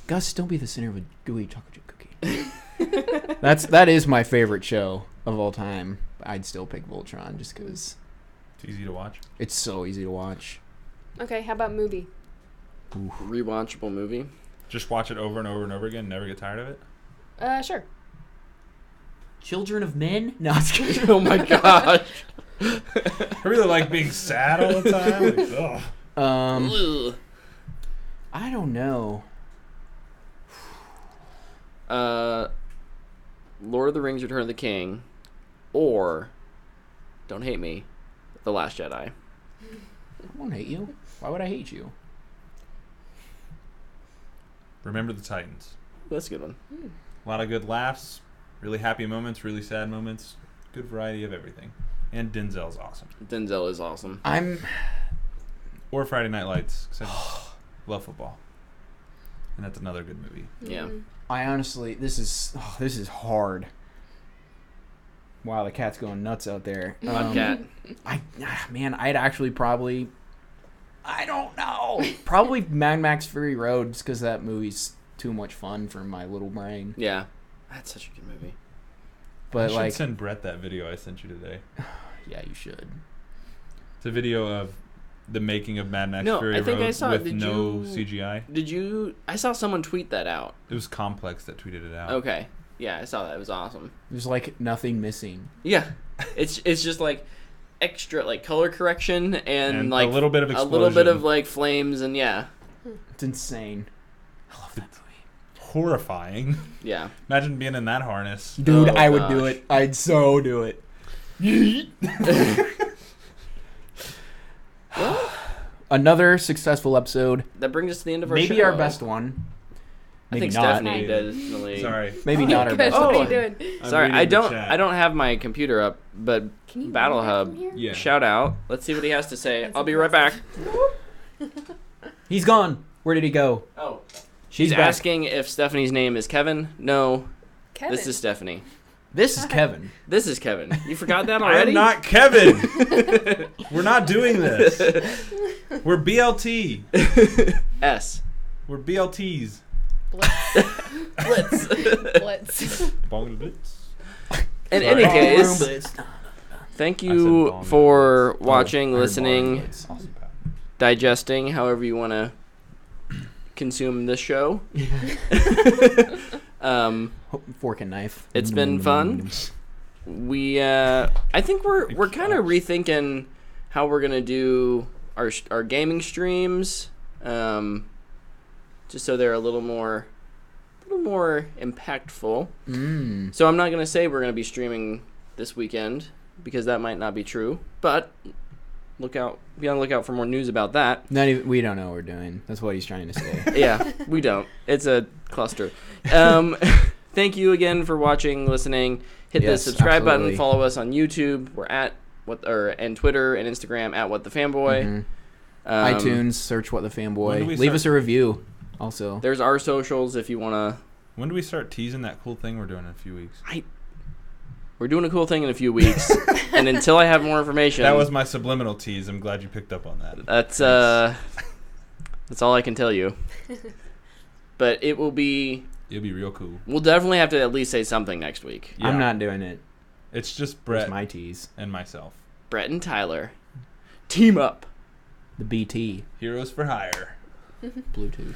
Gus. Don't be the center of a gooey chocolate chip cookie. that is my favorite show of all time. I'd still pick Voltron just because It's easy to watch. it's so easy to watch. Okay, how about movie? Rewatchable movie. Just watch it over and over and over again. Never get tired of it. Sure. Children of Men? No, it's kidding. Oh my gosh. I really like being sad all the time. Like, ugh. Ugh. I don't know. Lord of the Rings: Return of the King, or don't hate me, The Last Jedi. I won't hate you. Why would I hate you? Remember the Titans. That's a good one. A lot of good laughs, really happy moments, really sad moments. Good variety of everything. And Denzel's awesome. Denzel is awesome. Or Friday Night Lights, because I love football. And that's another good movie. Yeah. I honestly, this is hard. Wow, the cat's going nuts out there. Cat. I'd actually probably, I don't know, probably Mad Max Fury Road, just because that movie's too much fun for my little brain. Yeah. That's such a good movie. But I should send Brett that video I sent you today. Yeah, you should. It's a video of the making of Mad Max No, Fury I think Road I saw it. with no CGI. I saw someone tweet that out. It was Complex that tweeted it out. Okay. Yeah, I saw that. It was awesome. There's like nothing missing. Yeah. It's just like extra like color correction and like a little bit of explosion. a little bit of like flames and yeah. It's insane. I love that movie. Horrifying. Yeah. Imagine being in that harness. Dude, Oh, I would gosh. do it. I'd so do it. Well, Another successful episode. that brings us to the end of our Maybe show. our best one. I Maybe think not. Stephanie definitely. Sorry. Maybe not our Gosh, best. what Oh. are you doing? I'm Sorry, reading I the don't. chat. I don't have my computer up, but Can you Battle read that Hub. from here? Yeah. Shout out. Let's see what he has to say. That's I'll be right back. He's gone. Where did he go? Oh, She's he's back. asking if Stephanie's name is Kevin. No, Kevin. this is Stephanie. This is Kevin. This is Kevin. You forgot that I already? am not Kevin. We're not doing this. We're BLT. S. We're BLTs. Blitz. Blitz. Bong Blitz. In Sorry. any case, Blitz. thank I said you bong for blitz. watching, I heard listening, bong blitz. Awesome, pal. digesting, however you want to consume this show. Fork and knife. It's been fun. I think we're kind of rethinking how we're gonna do our gaming streams, just so they're a little more impactful. So I'm not gonna say we're gonna be streaming this weekend because that might not be true, but be on the lookout for more news about that. We don't know what we're doing. That's what he's trying to say. Yeah, we don't. It's a cluster. Thank you again for watching, listening. Hit the Yes, subscribe absolutely. button. Follow us on YouTube. We're at and Twitter and Instagram at What the Fanboy. Mhm. Um, iTunes, search What the When do Fanboy. we Leave start- us a review. Also, There's our socials if you wanna. When do we start teasing that cool thing we're doing in a few weeks? We're doing a cool thing in a few weeks, and until I have more information, That was my subliminal tease. I'm glad you picked up on that. that's all I can tell you. But it will be. It'll be real cool. We'll definitely have to at least say something next week. Yeah. I'm not doing it. It's just There's Brett my tease. and myself. Brett and Tyler, team up. The BT. Heroes for hire. Bluetooth.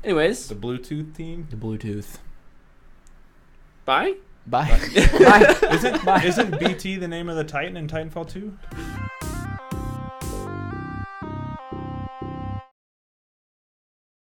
Anyways, The Bluetooth team. The Bluetooth. bye. Bye. Bye. Isn't BT the name of the Titan in Titanfall 2?